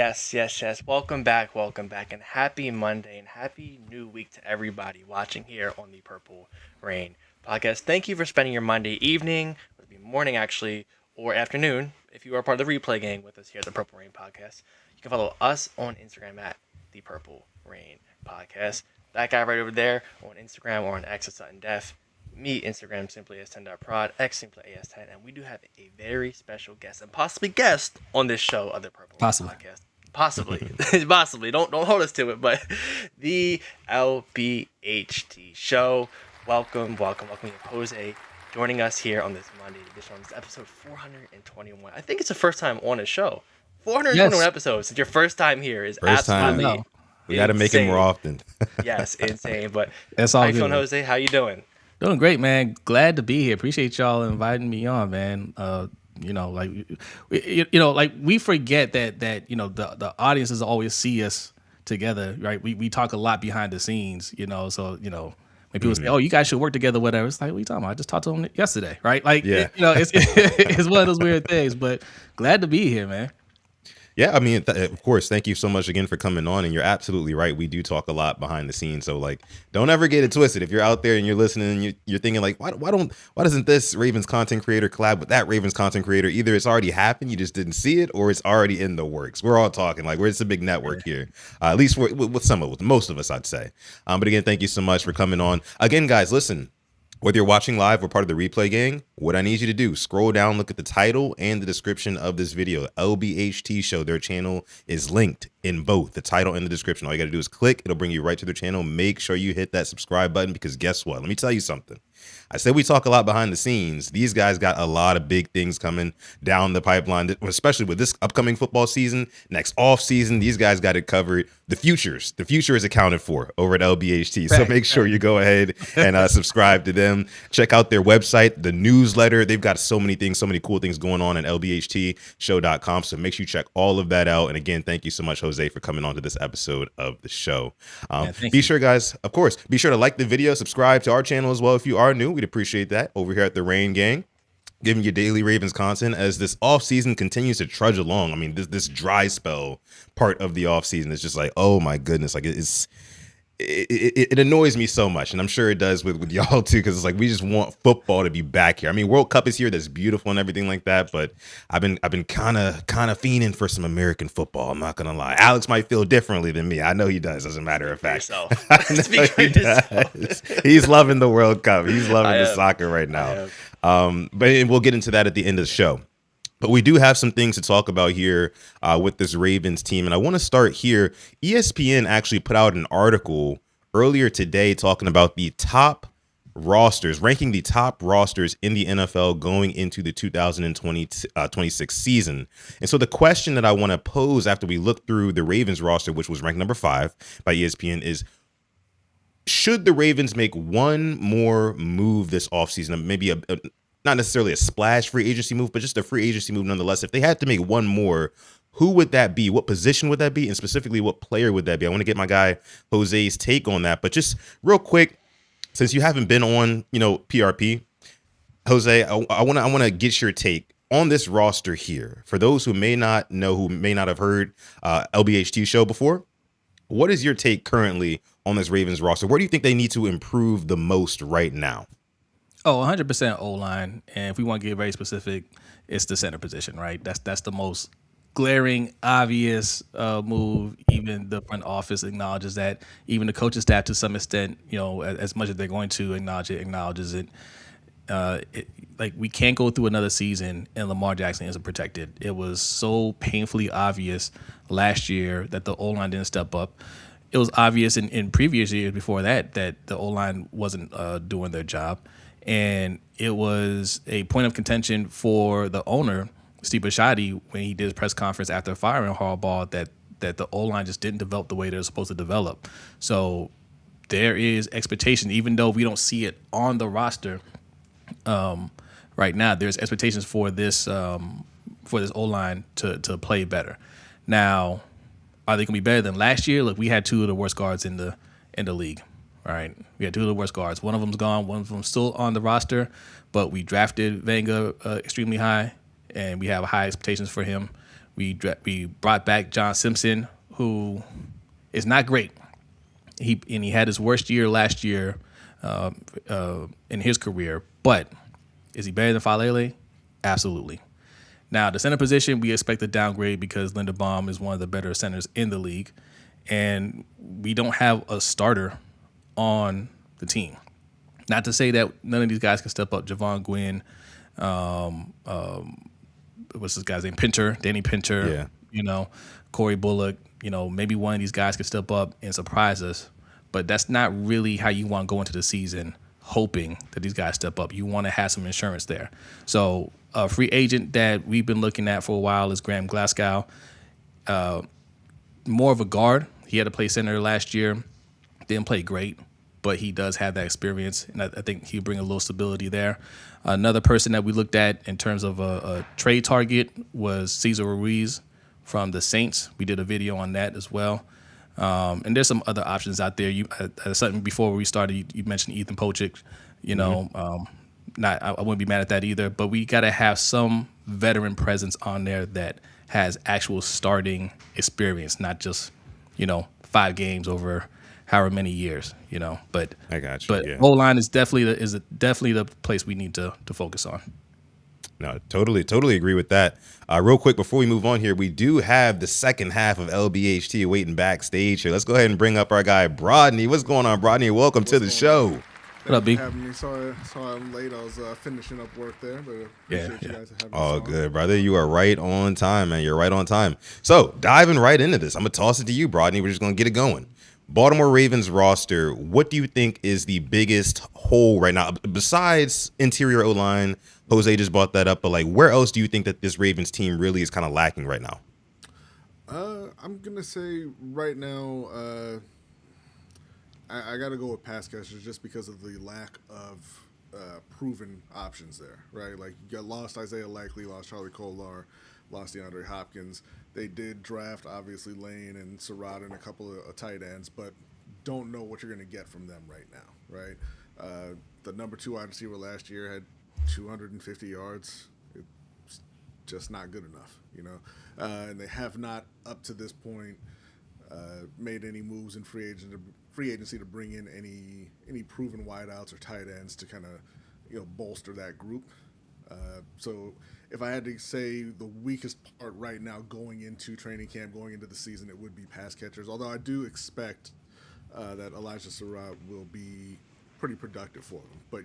Yes. Welcome back, and happy Monday and happy new week to everybody watching here on the Purple Rain podcast. Thank you for spending your Monday evening, or maybe morning actually, or afternoon if you are part of the replay gang with us here at the Purple Rain podcast. You can follow us on Instagram at the Purple Rain podcast. That guy right over there on Instagram or on X at Sutton Def. Me, Instagram simply as 10.prod, X simply as10, and we do have a very special guest and possibly guest on this show of the Purple Rain podcast. Possibly. Don't hold us to it, but the LBHT show. Welcome. We have Jose joining us here on this Monday edition on this episode 421. I think it's the first time on a show. 421 episodes. It's your first time here is first absolutely time. We got to make it more often. Yes, insane. But that's all. How you feeling, Jose? How you doing? Doing great, man. Glad to be here. Appreciate y'all inviting me on, man. We forget that the audiences always see us together, right? We talk a lot behind the scenes, so when people say, "Oh, you guys should work together," whatever, it's like, what are you talking about? I just talked to them yesterday, right? Like, it's one of those weird things. But glad to be here, man. Yeah, I mean, of course, thank you so much again for coming on. And you're absolutely right. We do talk a lot behind the scenes. So, like, don't ever get it twisted. If you're out there and you're listening and you're thinking, like, why doesn't this Ravens content creator collab with that Ravens content creator? Either it's already happened, you just didn't see it, or it's already in the works. We're all talking. Like, it's a big network here. At least with most of us, I'd say. But again, thank you so much for coming on. Again, guys, listen. Whether you're watching live or part of the replay gang, what I need you to do, scroll down, look at the title and the description of this video. LBHT Show, their channel is linked in both the title and the description. All you got to do is click. It'll bring you right to their channel. Make sure you hit that subscribe button because guess what? Let me tell you something. I said we talk a lot behind the scenes. These guys got a lot of big things coming down the pipeline, especially with this upcoming football season, next off season. These guys got it covered. The future is accounted for over at LBHT. So make sure you go ahead and subscribe to them. Check out their website, the newsletter. They've got so many things, so many cool things going on at lbhtshow.com. So make sure you check all of that out. And again, thank you so much, Jose, for coming on to this episode of the show. Be sure, guys, of course, be sure to like the video, subscribe to our channel as well if you are new. We'd appreciate that over here at the Rain Gang, giving you daily Ravens content as this offseason continues to trudge along. I mean, this dry spell part of the offseason is just like, oh my goodness, like it annoys me so much, and I'm sure it does with y'all too, because it's like we just want football to be back here. I mean, World Cup is here, that's beautiful and everything like that, but I've been kind of fiending for some American football. I'm not gonna lie. Alex might feel differently than me. I know he does, as a matter of fact. He's loving the World Cup. He's loving the soccer right now. But we'll get into that at the end of the show. But we do have some things to talk about here with this Ravens team. And I want to start here. ESPN actually put out an article earlier today talking about the top rosters, ranking the top rosters in the NFL going into the 2026 season. And so the question that I want to pose after we look through the Ravens roster, which was ranked number 5 by ESPN, is should the Ravens make one more move this offseason, maybe not necessarily a splash free agency move, but just a free agency move nonetheless? If they had to make one more, who would that be? What position would that be? And specifically, what player would that be? I want to get my guy Jose's take on that. But just real quick, since you haven't been on, PRP, Jose, I want to get your take on this roster here. For those who may not know, who may not have heard LBHT show before, what is your take currently on this Ravens roster? Where do you think they need to improve the most right now? Oh, 100% O-line. And if we want to get very specific, it's the center position, right? That's the most glaring, obvious move. Even the front office acknowledges that. Even the coaching staff, to some extent, as much as they're going to acknowledges it. Like, we can't go through another season and Lamar Jackson isn't protected. It was so painfully obvious last year that the O-line didn't step up. It was obvious in previous years before that the O-line wasn't doing their job. And it was a point of contention for the owner, Steve Bisciotti, when he did his press conference after firing Harbaugh, that the O-line just didn't develop the way they're supposed to develop. So there is expectation, even though we don't see it on the roster right now, there's expectations for this O-line to play better. Now, are they going to be better than last year? Look, we had 2 of the worst guards in the league. All right, we had 2 of the worst guards. One of them's gone. One of them's still on the roster, but we drafted Vanga extremely high, and we have high expectations for him. We brought back John Simpson, who is not great. He had his worst year last year in his career, but is he better than Falele? Absolutely. Now, the center position, we expect a downgrade because Linderbaum is one of the better centers in the league, and we don't have a starter on the team. Not to say that none of these guys can step up. Javon Gwynn, what's this guy's name? Pinter, Danny Pinter, Corey Bullock. Maybe one of these guys could step up and surprise us, but that's not really how you want to go into the season, hoping that these guys step up. You want to have some insurance there. So a free agent that we've been looking at for a while is Graham Glasgow. More of a guard. He had to play center last year. Didn't play great, but he does have that experience, and I think he'll bring a little stability there. Another person that we looked at in terms of a trade target was Cesar Ruiz from the Saints. We did a video on that as well. And there's some other options out there. Something before we started, you mentioned Ethan Pocic. I wouldn't be mad at that either. But we got to have some veteran presence on there that has actual starting experience, not just 5 games over however many years. But I got you. But yeah. O-line is definitely the place we need to focus on. No, totally agree with that. Real quick, before we move on here, we do have the second half of LBHT waiting backstage here. Let's go ahead and bring up our guy, Brodney. What's going on, Brodney? Welcome to the show. What up, B? Sorry I'm late. I was finishing up work there, but appreciate you guys having me. All good, brother. You are right on time, man. You're right on time. So, diving right into this, I'm going to toss it to you, Brodney. We're just going to get it going. Baltimore Ravens roster, what do you think is the biggest hole right now? Besides interior O-line, Jose just brought that up, but where else do you think that this Ravens team really is kind of lacking right now? I'm going to say right now, I got to go with pass catchers just because of the lack of proven options there, right? You got lost Isaiah Likely, lost Charlie Kolar, lost DeAndre Hopkins. They did draft, obviously, Lane and Surratt and a couple of tight ends, but don't know what you're going to get from them right now, right? The number 2 wide receiver last year had 250 yards. It's just not good enough, and they have not, up to this point, made any moves in free agency to bring in any proven wideouts or tight ends to kind of bolster that group. So if I had to say the weakest part right now going into training camp, going into the season, it would be pass catchers. Although I do expect that Elijah Surratt will be pretty productive for them. But,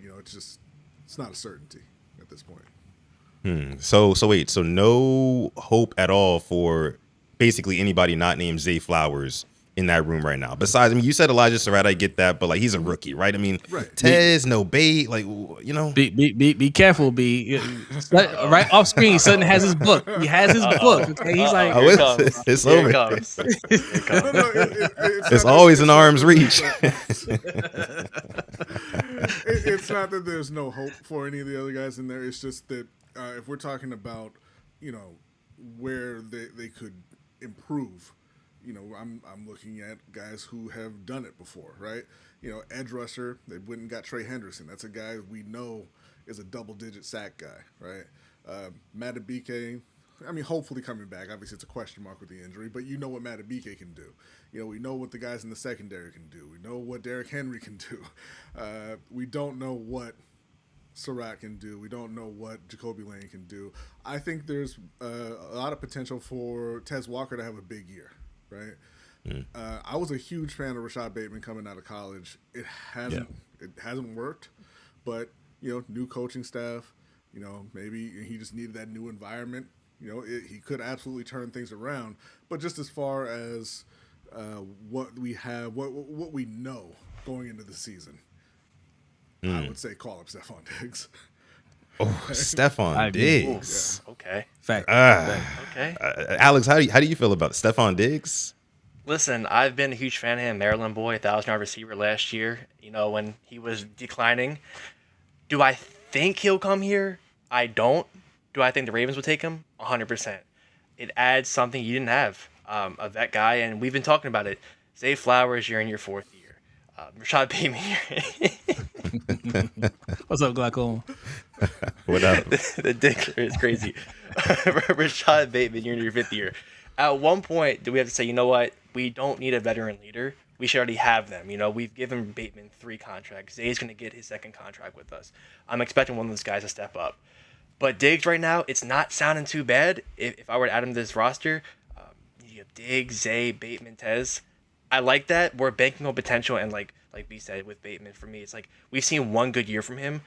it's not a certainty at this point. So wait, so no hope at all for basically anybody not named Zay Flowers in that room right now. Besides, you said Elijah Surratt, I get that, but he's a rookie, right? Right. Tez, no bait, Be careful, B. Right off screen, Sutton has his book. He has his book. Okay, he's like, it's over. It's always in arm's reach. It's not that there's no hope for any of the other guys in there. It's just that if we're talking about, where they could improve, I'm looking at guys who have done it before, right? Edge rusher, they went and got Trey Henderson. That's a guy we know is a double-digit sack guy, right? Matabike, hopefully coming back. Obviously, it's a question mark with the injury, but you know what Matabike can do. We know what the guys in the secondary can do. We know what Derrick Henry can do. We don't know what Surratt can do. We don't know what Jacoby Lane can do. I think there's a lot of potential for Tez Walker to have a big year, right? I was a huge fan of Rashad Bateman coming out of college. It hasn't worked, but new coaching staff. Maybe he just needed that new environment. He could absolutely turn things around. But just as far as what we have, what we know going into the season, I would say call up Stephon Diggs. Oh, Stephon Diggs. Yeah. Okay. Fact. Okay. Alex, how do you feel about Stephon Diggs? Listen, I've been a huge fan of him. Maryland boy, 1,000-yard receiver last year. When he was declining. Do I think he'll come here? I don't. Do I think the Ravens would take him? 100%. It adds something you didn't have, a vet guy, and we've been talking about it. Zay Flowers, you're in your 4th year. Rashad Bateman, What's up, Glaucoma? What up? The dick is crazy. Rashad Bateman, you're in your fifth year. At one point, do we have to say, you know what? We don't need a veteran leader. We should already have them. You know, we've given Bateman 3 contracts. Zay's going to get his second contract with us. I'm expecting one of those guys to step up. But Diggs right now, it's not sounding too bad. If I were to add him to this roster, you have Diggs, Zay, Bateman, Tez. I like that. We're banking on potential, and like B said with Bateman, for me, it's like we've seen one good year from him.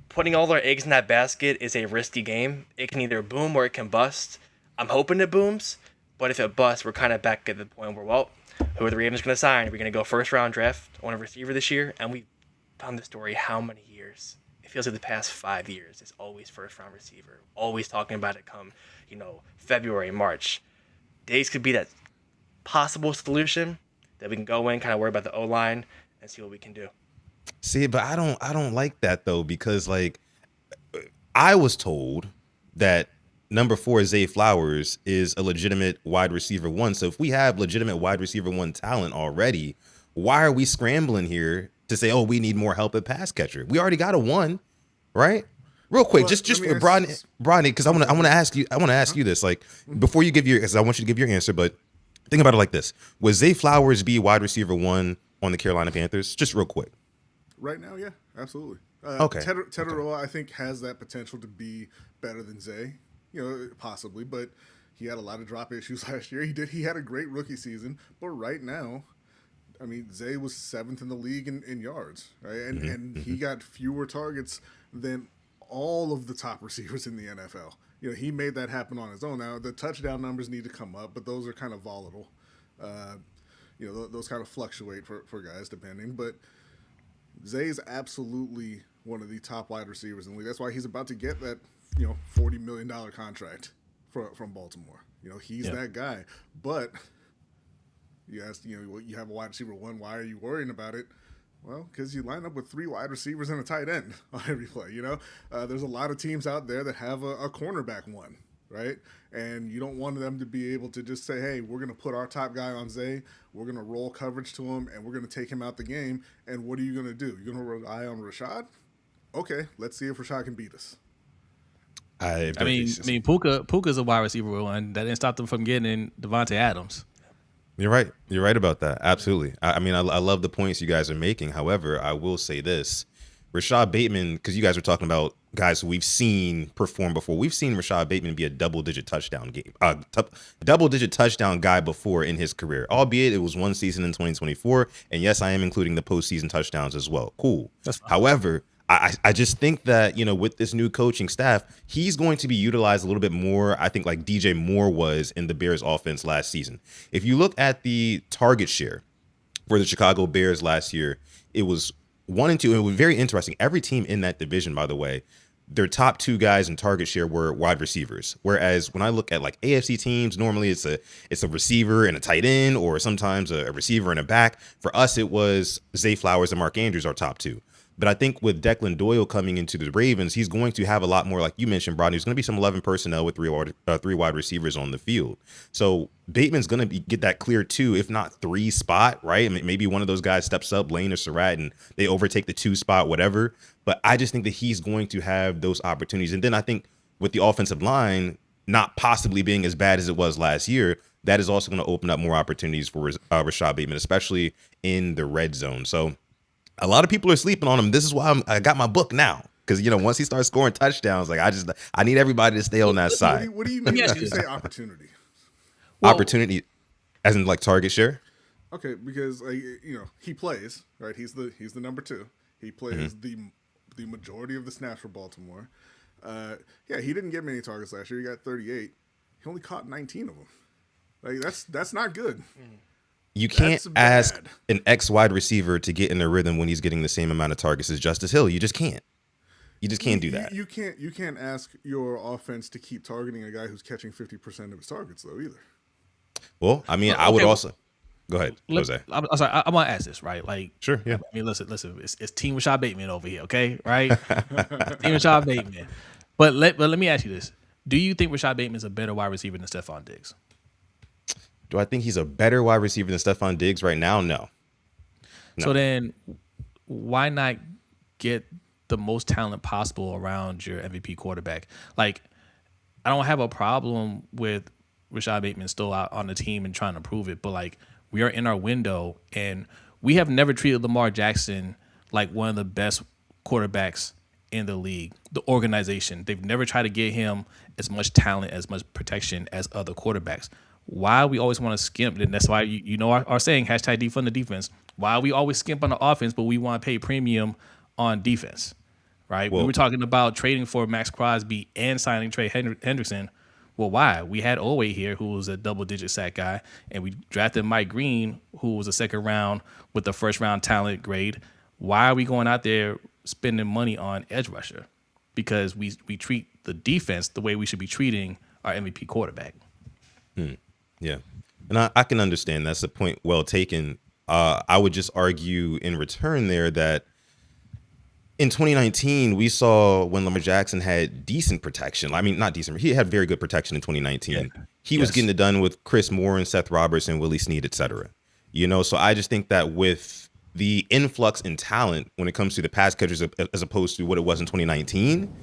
Putting all our eggs in that basket is a risky game. It can either boom or it can bust. I'm hoping it booms, but if it busts, we're kind of back at the point where, well, who are the Ravens going to sign? Are we going to go first round draft on a receiver this year? And we've done the story how many years? It feels like the past 5 years. It's always first round receiver. Always talking about it come, February, March. Days could be that possible solution that we can go in, kind of worry about the O-line and see what we can do. See, but I don't like that though, because like I was told that number 4 Zay Flowers is a legitimate wide receiver 1. So if we have legitimate wide receiver 1 talent already, why are we scrambling here to say, oh, we need more help at pass catcher? We already got a 1, right? Real quick, Well, just let me for Brodney, because I want to ask you this, like before you give because I want you to give your answer, but think about it like this: would Zay Flowers be wide receiver 1 on the Carolina Panthers? Just real quick. Right now, yeah, absolutely. Okay. Teteroa, I think, has that potential to be better than Zay, possibly, but he had a lot of drop issues last year. He had a great rookie season, but right now, I mean, Zay was 7th in the league in yards, right? And he got fewer targets than all of the top receivers in the NFL. He made that happen on his own. Now, the touchdown numbers need to come up, but those are kind of volatile. Those kind of fluctuate for guys depending, but Zay is absolutely one of the top wide receivers in the league. That's why he's about to get that, $40 million contract from Baltimore. He's that guy. But you asked, you have a wide receiver 1. Why are you worrying about it? Well, because you line up with 3 wide receivers and a tight end on every play. There's a lot of teams out there that have a cornerback 1. Right? And you don't want them to be able to just say, hey, we're going to put our top guy on Zay, we're going to roll coverage to him, and we're going to take him out the game. And what are you going to do? You're going to rely on Rashad? Okay, let's see if Rashad can beat us. I mean, Puka's a wide receiver 1. That didn't stop them from getting in Devontae Adams. You're right. You're right about that. Absolutely. I mean, I love the points you guys are making. However, I will say this. Rashad Bateman, because you guys were talking about guys who we've seen perform before. We've seen Rashad Bateman be a double-digit touchdown guy before in his career, albeit it was one season in 2024. And yes, I am including the postseason touchdowns as well. Cool. However, I just think that, with this new coaching staff, he's going to be utilized a little bit more, I think, like DJ Moore was in the Bears offense last season. If you look at the target share for the Chicago Bears last year, it was 1 and 2. It was very interesting. Every team in that division, by the way, their top 2 guys in target share were wide receivers. Whereas when I look at like AFC teams, normally it's a receiver and a tight end, or sometimes a receiver and a back. For us, it was Zay Flowers and Mark Andrews, our top 2. But I think with Declan Doyle coming into the Ravens, he's going to have a lot more, like you mentioned, Brodney. There's going to be some 11 personnel with 3 wide receivers on the field. So Bateman's going to get that clear 2, if not 3 spot, right? I mean, maybe one of those guys steps up, Lane or Surratt, and they overtake the 2 spot, whatever. But I just think that he's going to have those opportunities. And then I think with the offensive line not possibly being as bad as it was last year, that is also going to open up more opportunities for Rashad Bateman, especially in the red zone. So a lot of people are sleeping on him. This is why I got my book now. Because, once he starts scoring touchdowns, like I need everybody to stay on that side. What do you mean when you say opportunity? Opportunity as in like target share? Okay, because he plays, right? He's the number 2. He plays the majority of the snaps for Baltimore. He didn't get many targets last year. He got 38. He only caught 19 of them. Like that's not good. You can't ask an ex wide receiver to get in a rhythm when he's getting the same amount of targets as Justice Hill. You just can't. You just can't do that. You can't ask your offense to keep targeting a guy who's catching 50% of his targets though either. Well, I mean, I would also go ahead, Jose. I'm sorry. I'm gonna ask this, right? Like, sure, yeah. I mean, listen. It's Team Rashad Bateman over here, okay? Right? Team Rashad Bateman. But let me ask you this: do you think Rashad Bateman is a better wide receiver than Stephon Diggs? Do I think he's a better wide receiver than Stephon Diggs right now? No. So then, why not get the most talent possible around your MVP quarterback. Like, I don't have a problem with Rashad Bateman still out on the team and trying to prove it, but like we are in our window and we have never treated Lamar Jackson like one of the best quarterbacks in the league, the organization. They've never tried to get him as much talent, as much protection as other quarterbacks. Why we always want to skimp, and that's why you know our saying hashtag defund the defense. Why we always skimp on the offense, but we want to pay premium on defense, right? We Well, were talking about trading for Max Crosby and signing Trey Hendrickson. Well, why? We had Oweh here, who was a double-digit sack guy, and we drafted Mike Green, who was a second round with the first-round talent grade. Why are we going out there spending money on edge rusher? Because we treat the defense the way we should be treating our MVP quarterback. yeah. And I can understand that's a point well taken. I would just argue in return there that in 2019, we saw when Lamar Jackson had decent protection. I mean, not decent. He had very good protection in 2019. Yeah. He was Yes. getting it done with Chris Moore and Seth Roberts and Willie Snead, et cetera. So I just think that with the influx in talent when it comes to the pass catchers as opposed to what it was in 2019,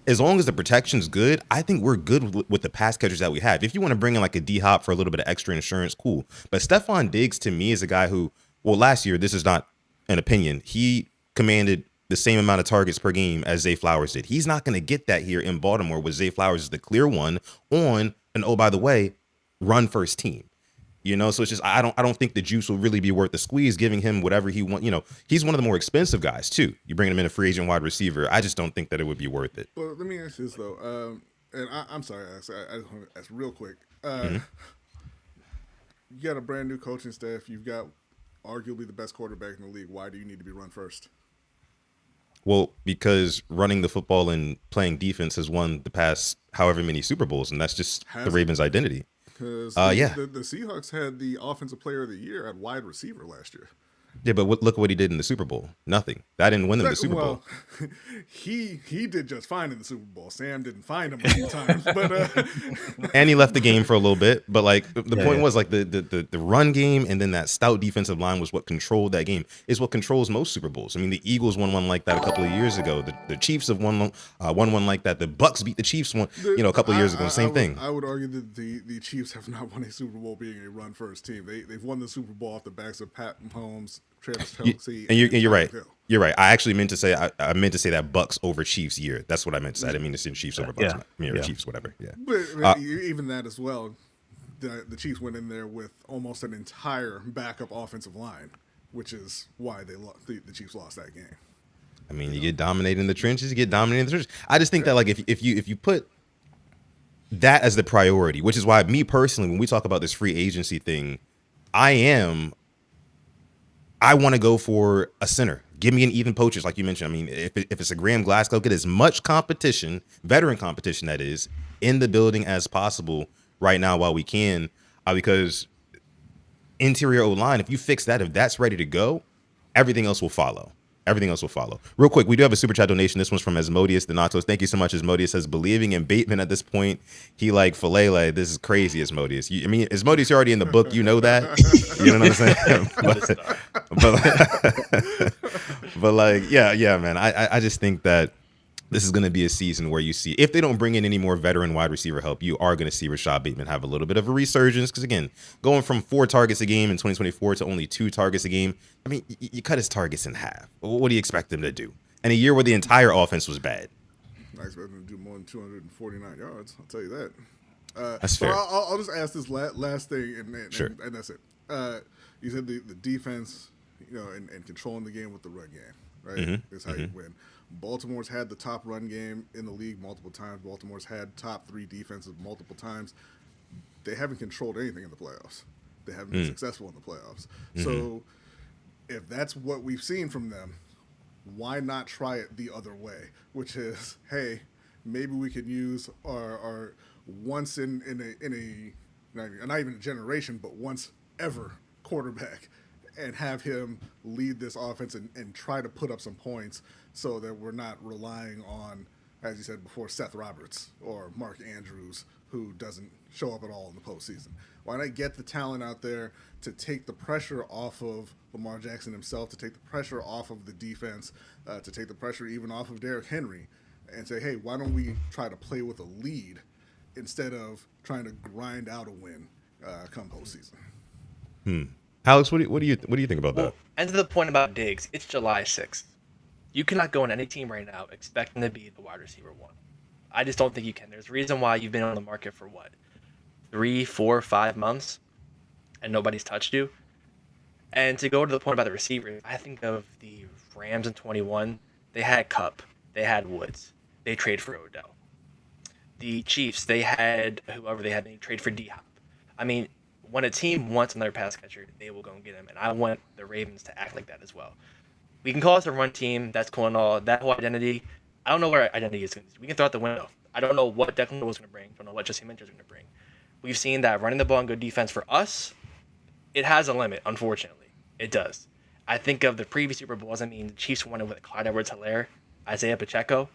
as long as the protection's good, I think we're good with the pass catchers that we have. If you want to bring in like a D-Hop for a little bit of extra insurance, cool. But Stephon Diggs, to me, is a guy who, well, last year, this is not an opinion, he commanded the same amount of targets per game as Zay Flowers did. He's not going to get that here in Baltimore with Zay Flowers is the clear one on, and oh, by the way, run first team. So it's just I don't think the juice will really be worth the squeeze, giving him whatever he wants. He's one of the more expensive guys too. You bring him in a free agent wide receiver. I just don't think that it would be worth it. Well, let me ask you this though, and I'm sorry, I just want to ask real quick. You got a brand new coaching staff. You've got arguably the best quarterback in the league. Why do you need to be run first? Well, because running the football and playing defense has won the past however many Super Bowls, and that's just the Ravens' identity. Because Yeah. the Seahawks had the offensive player of the year at wide receiver last year. Yeah, but look what he did in the Super Bowl. Nothing. That didn't win them the Super Bowl. He did just fine in the Super Bowl. Sam didn't find him many times, but And he left the game for a little bit. But like the point was like the run game and then that stout defensive line was what controlled that game. Is what controls most Super Bowls. I mean, the Eagles won one like that a couple of years ago. The Chiefs have won one like that. The Bucks beat the Chiefs a couple of years ago. Same thing. I would argue that the Chiefs have not won a Super Bowl being a run first team. They've won the Super Bowl off the backs of Pat Mahomes, Travis Kelce, And you're right. Hill. You're right. I actually meant to say I meant to say that Bucks over Chiefs year. That's what I meant to say. I didn't mean to say Chiefs over Bucks. Yeah. Chiefs, whatever. Yeah. But even that as well, the Chiefs went in there with almost an entire backup offensive line, which is why the Chiefs lost that game. I mean, you get dominated in the trenches. You get dominated in the trenches. I just think that like if you put that as the priority, which is why me personally, when we talk about this free agency thing, I want to go for a center. Give me an even poachers, like you mentioned. I mean, if it's a Graham Glasgow, get as much competition, veteran competition that is, in the building as possible right now while we can, because interior O-line, if you fix that, if that's ready to go, everything else will follow. Everything else will follow. Real quick, we do have a super chat donation. This one's from Asmodeus Donatos. Thank you so much, Asmodeus. Says, believing in Bateman at this point, he like Falele. This is crazy, Asmodeus. Asmodeus, you're already in the book. You know that. You know what I'm saying? but like, yeah, man. I just think that this is going to be a season where you see, if they don't bring in any more veteran wide receiver help, you are going to see Rashad Bateman have a little bit of a resurgence. Because again, going from 4 targets a game in 2024 to only 2 targets a game, I mean, you cut his targets in half. What do you expect him to do? In a year where the entire offense was bad. I expect him to do more than 249 yards. I'll tell you that. That's fair. I'll just ask this last thing, Sure. and that's it. You said the defense, and controlling the game with the run game, right? Is how you win. Baltimore's had the top run game in the league multiple times. Baltimore's had top 3 defenses multiple times. They haven't controlled anything in the playoffs. They haven't been successful in the playoffs. So if that's what we've seen from them, why not try it the other way? Which is, hey, maybe we could use our once in a not even a generation, but once ever quarterback, and have him lead this offense and try to put up some points so that we're not relying on, as you said before, Seth Roberts or Mark Andrews who doesn't show up at all in the postseason? Why not get the talent out there to take the pressure off of Lamar Jackson himself, to take the pressure off of the defense, to take the pressure even off of Derrick Henry, and say, hey, why don't we try to play with a lead instead of trying to grind out a win come postseason? Alex, what do you think about Well, that? and to the point about Diggs, it's July 6th. You cannot go on any team right now expecting to be the wide receiver one. I just don't think you can. There's a reason why you've been on the market for what, 3, 4, 5 months, and nobody's touched you. And to go to the point about the receivers, I think of the Rams in 21. They had Cup, they had Woods, they trade for Odell. The Chiefs, they had whoever they had, they trade for D-Hop. I mean, when a team wants another pass catcher, they will go and get him. And I want the Ravens to act like that as well. We can call us a run team. That's cool and all. That whole identity, I don't know where our identity is going to be. We can throw out the window. I don't know what Declan was going to bring. I don't know what Jesse Minter is going to bring. We've seen that running the ball and good defense for us, it has a limit, unfortunately. It does. I think of the previous Super Bowls. I mean, the Chiefs won it with Clyde Edwards-Helaire, Isaiah Pacheco.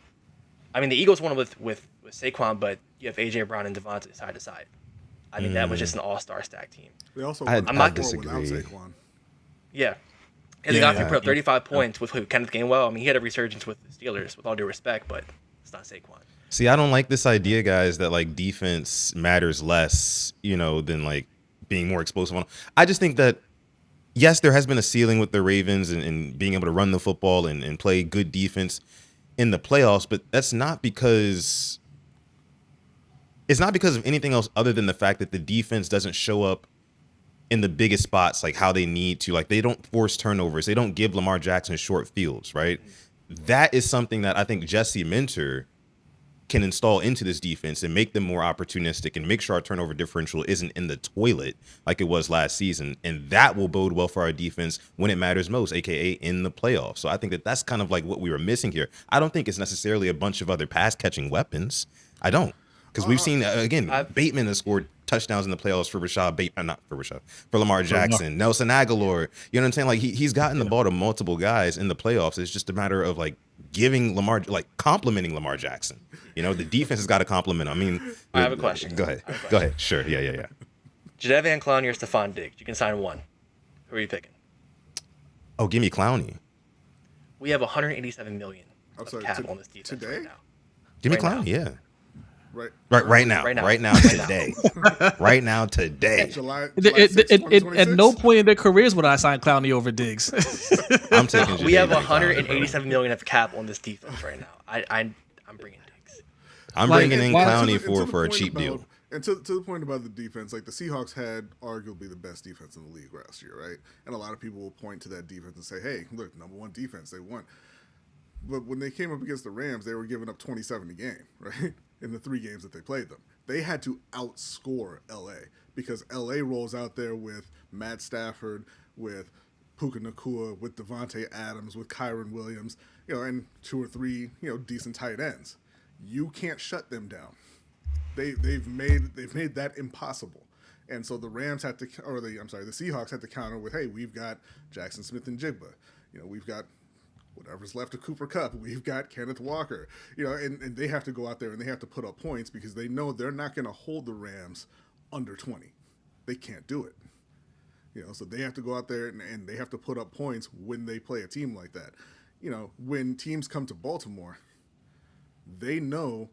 I mean, the Eagles won it with Saquon, but you have A.J. Brown and Devontae side to side. I mean, that was just an all-star stack team. They also I won not without disagree. Saquon. Yeah. And they got to Yeah. put up 35 points with who? Kenneth Gainwell. I mean, he had a resurgence with the Steelers, with all due respect, but it's not Saquon. See, I don't like this idea, guys, that like defense matters less, than like being more explosive. I just think that, yes, there has been a ceiling with the Ravens and being able to run the football and play good defense in the playoffs, but it's not because of anything else other than the fact that the defense doesn't show up in the biggest spots like how they need to. Like, they don't force turnovers. They don't give Lamar Jackson short fields, right? That is something that I think Jesse Minter can install into this defense and make them more opportunistic and make sure our turnover differential isn't in the toilet like it was last season. And that will bode well for our defense when it matters most, aka in the playoffs. So I think that that's kind of like what we were missing here. I don't think it's necessarily a bunch of other pass catching weapons. I don't. Because we've seen, again, Bateman has scored touchdowns in the playoffs for for Lamar Jackson, Nelson Aguilar. You know what I'm saying? Like, he's gotten the ball to multiple guys in the playoffs. It's just a matter of like complimenting Lamar Jackson. The defense has got to compliment him. I mean, I have a question. Go ahead. Sure. Yeah. Jadeveon Clowney or Stephon Diggs? You can sign one. Who are you picking? Oh, give me Clowney. We have 187 million I'm of sorry, cap on this defense today? right now. Give me Right Clowney. Yeah. Right. Right now. Right now. Right now. Today. Right now. Today. July At 6th, no 2026? point in their careers would I sign Clowney over Diggs. I'm taking. We have Jadeveon Clowney. 187 million of cap on this defense right now. I'm bringing Diggs. I'm Like, bringing in why- Clowney And to the for a point cheap about- deal. And to the point about the defense, like the Seahawks had arguably the best defense in the league last year, right? And a lot of people will point to that defense and say, hey, look, number one defense, they won. But when they came up against the Rams, they were giving up 27 a game, right? In the 3 games that they played them. They had to outscore LA because LA rolls out there with Matt Stafford, with Puka Nacua, with Devontae Adams, with Kyron Williams, and 2 or 3, decent tight ends. You can't shut them down. They've made that impossible. And so the Seahawks had to counter with, hey, we've got Jackson Smith and Jigba. We've got whatever's left of Cooper Kupp. We've got Kenneth Walker. And they have to go out there and they have to put up points because they know they're not going to hold the Rams under 20. They can't do it. So they have to go out there and they have to put up points when they play a team like that. When teams come to Baltimore, they know,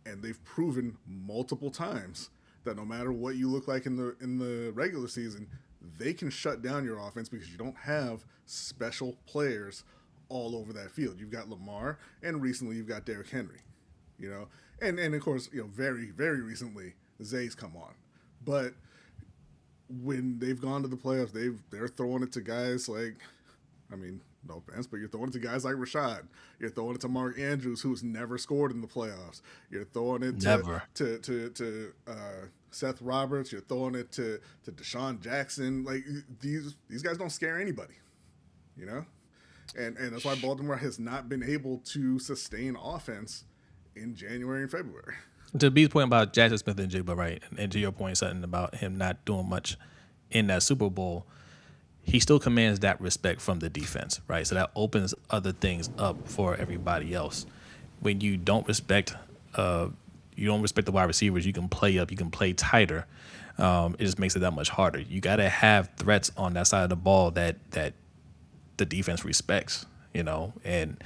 and they've proven multiple times, that no matter what you look like in the regular season, they can shut down your offense because you don't have special players all over that field. You've got Lamar, and recently you've got Derrick Henry. And of course, very, very recently, Zay's come on. But when they've gone to the playoffs, they're throwing it to guys like, no offense, but you're throwing it to guys like Rashad. You're throwing it to Mark Andrews, who's never scored in the playoffs. You're throwing it to Seth Roberts. You're throwing it to Deshaun Jackson. Like, these guys don't scare anybody, And that's why Baltimore has not been able to sustain offense in January and February. To B's point about Jackson Smith and Jigba, right, and to your point, something about him not doing much in that Super Bowl, he still commands that respect from the defense, right? So that opens other things up for everybody else. When you don't respect you don't respect the wide receivers, you can play up, you can play tighter. It just makes it that much harder. You got to have threats on that side of the ball that the defense respects, and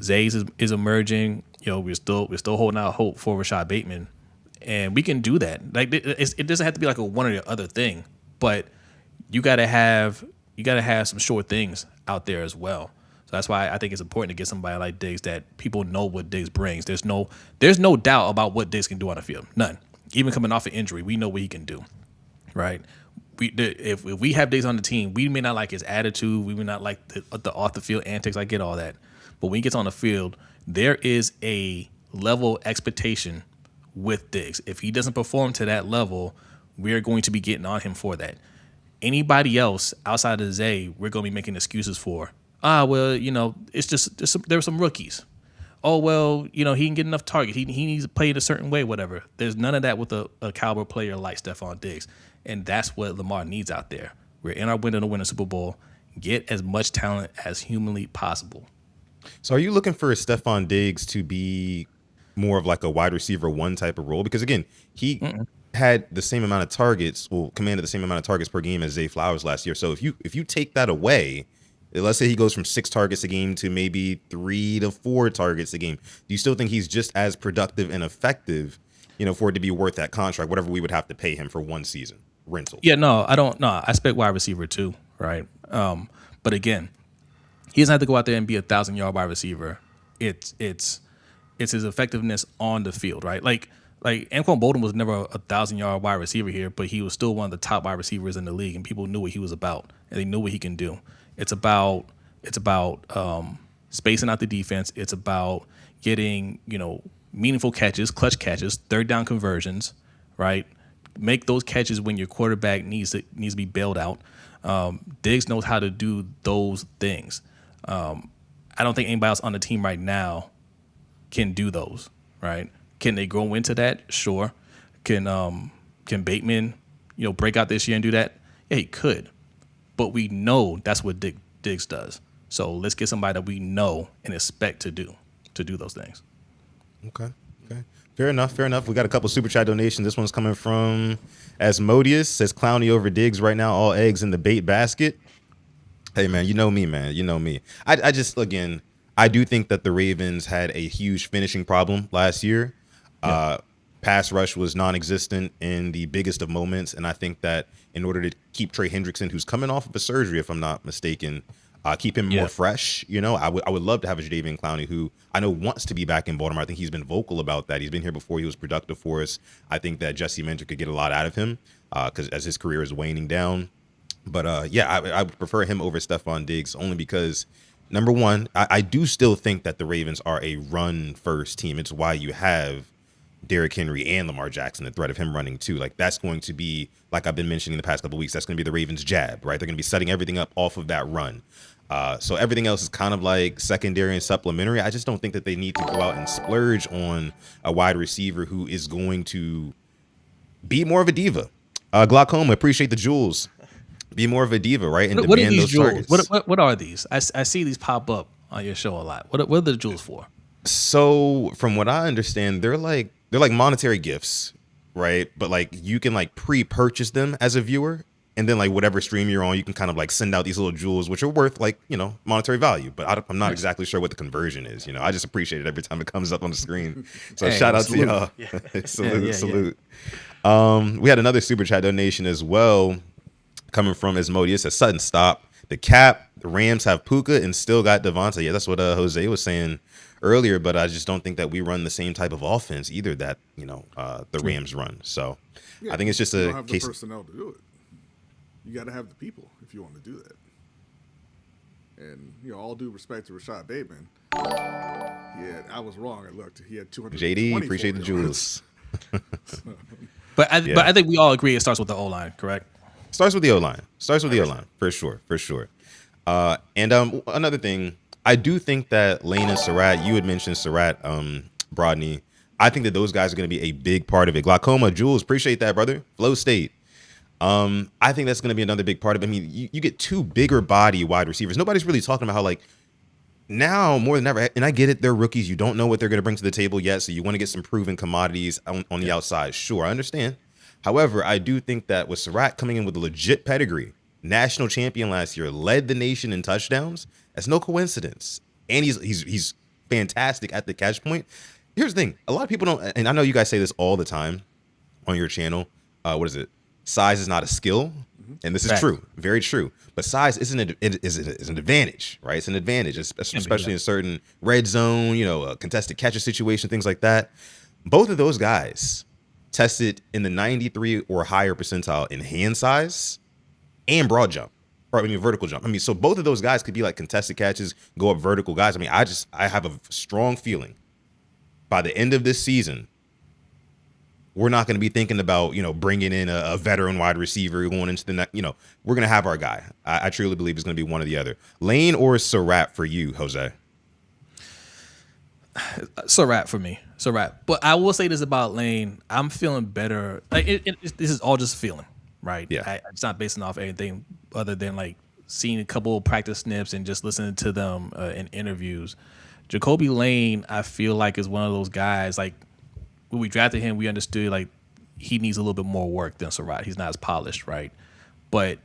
Zays is emerging. We're still holding out hope for Rashad Bateman, and we can do that. Like it doesn't have to be like a one or the other thing, but you gotta have some sure things out there as well. So that's why I think it's important to get somebody like Diggs that people know what Diggs brings. There's no doubt about what Diggs can do on the field. None. Even coming off an injury, we know what he can do, right? If we have Diggs on the team, we may not like his attitude, we may not like the off the field antics. I get all that, but when he gets on the field, there is a level expectation with Diggs. If he doesn't perform to that level, we're going to be getting on him for that. Anybody else outside of Zay, we're going to be making excuses for. Well, it's just there were some rookies. Oh, well, he didn't get enough target. He needs to play it a certain way, whatever. There's none of that with a caliber player like Stephon Diggs. And that's what Lamar needs out there. We're in our window to win a Super Bowl. Get as much talent as humanly possible. So are you looking for Stephon Diggs to be more of like a wide receiver one type of role? Because, again, he had the same amount of targets, commanded the same amount of targets per game as Zay Flowers last year. So if you take that away, let's say he goes from 6 targets a game to maybe 3 to 4 targets a game, do you still think he's just as productive and effective, for it to be worth that contract, whatever we would have to pay him for one season rental? Yeah, no, I don't. No, I expect wide receiver too, right? But again, he doesn't have to go out there and be 1,000-yard wide receiver. It's his effectiveness on the field, right? Like Anquan Bolden was never a 1,000-yard wide receiver here, but he was still one of the top wide receivers in the league, and people knew what he was about, and they knew what he can do. It's about spacing out the defense. It's about getting meaningful catches, clutch catches, third down conversions, right? Make those catches when your quarterback needs to be bailed out. Diggs knows how to do those things. I don't think anybody else on the team right now can do those, right? Can they grow into that? Sure. Can Bateman, break out this year and do that? Yeah, he could. But we know that's what Diggs does. So let's get somebody that we know and expect to do those things. Okay. Fair enough. We got a couple super chat donations. This one's coming from Asmodeus. Says Clowney over Diggs right now. All eggs in the bait basket. Hey, man, you know me, man. You know me. I just, again, I do think that the Ravens had a huge finishing problem last year. Yeah. Pass rush was non-existent in the biggest of moments, and I think that in order to keep Trey Hendrickson, who's coming off of a surgery, if I'm not mistaken, keep him more fresh, I would love to have a Jadeveon Clowney, who I know wants to be back in Baltimore. I think he's been vocal about that. He's been here before. He was productive for us. I think that Jesse Minter could get a lot out of him because as his career is waning down. But I would prefer him over Stephon Diggs only because, number one, I do still think that the Ravens are a run-first team. It's why you have Derrick Henry and Lamar Jackson, the threat of him running too. Like, that's going to be, like I've been mentioning the past couple of weeks, that's going to be the Ravens' jab, right? They're going to be setting everything up off of that run. So everything else is kind of like secondary and supplementary. I just don't think that they need to go out and splurge on a wide receiver who is going to be more of a diva. Glaucoma, appreciate the jewels. Be more of a diva, right? And what are demand these those jewels? targets. What are these? I see these pop up on your show a lot. What are the jewels for? So from what I understand, they're like monetary gifts, right? But like you can like pre-purchase them as a viewer, and then like whatever stream you're on, you can kind of like send out these little jewels, which are worth like monetary value. But I'm not exactly sure what the conversion is. I just appreciate it every time it comes up on the screen. So shout out to y'all. Yeah. salute. We had another super chat donation as well coming from Asmodeus. A sudden stop. The Rams have Puka and still got Devonta. Yeah, that's what Jose was saying earlier, but I just don't think that we run the same type of offense either that the Rams run. So I think it's just you a don't have case. The personnel to do it. You got to have the people if you want to do that. And all due respect to Rashad Bateman, I was wrong. I looked. He had 200. JD, appreciate the jewels. But I think we all agree it starts with the O-line, correct? Starts with the O-line. For sure. And another thing, I do think that Lane and Surratt, you had mentioned Surratt, Brodney. I think that those guys are going to be a big part of it. Glaucoma, Jules, appreciate that, brother. Flow State. I think that's going to be another big part of it. I mean, you get two bigger body wide receivers. Nobody's really talking about how, like, now more than ever, and I get it, they're rookies. You don't know what they're going to bring to the table yet, so you want to get some proven commodities on the outside. Sure, I understand. However, I do think that with Surratt coming in with a legit pedigree, national champion last year, led the nation in touchdowns. That's no coincidence, and he's fantastic at the catch point. Here's the thing: a lot of people don't, and I know you guys say this all the time on your channel. What is it? Size is not a skill, and this is Fact. true, very true. But size is an advantage, right? It's an advantage, especially in certain red zone, contested catcher situation, things like that. Both of those guys tested in the 93 or higher percentile in hand size and broad jump, or vertical jump. I mean, so both of those guys could be like contested catches, go up vertical guys. I mean, I have a strong feeling by the end of this season, we're not going to be thinking about, bringing in a veteran wide receiver going into the next, we're going to have our guy. I truly believe it's going to be one or the other. Lane or Surratt for you, Jose? Surratt for me. Surratt. But I will say this about Lane. I'm feeling better. Like this is all just feeling, right? Yeah. It's not basing off anything other than like seeing a couple of practice snips and just listening to them in interviews. Jacoby Lane, I feel like, is one of those guys, like, when we drafted him, we understood like he needs a little bit more work than Surratt. He's not as polished, right? But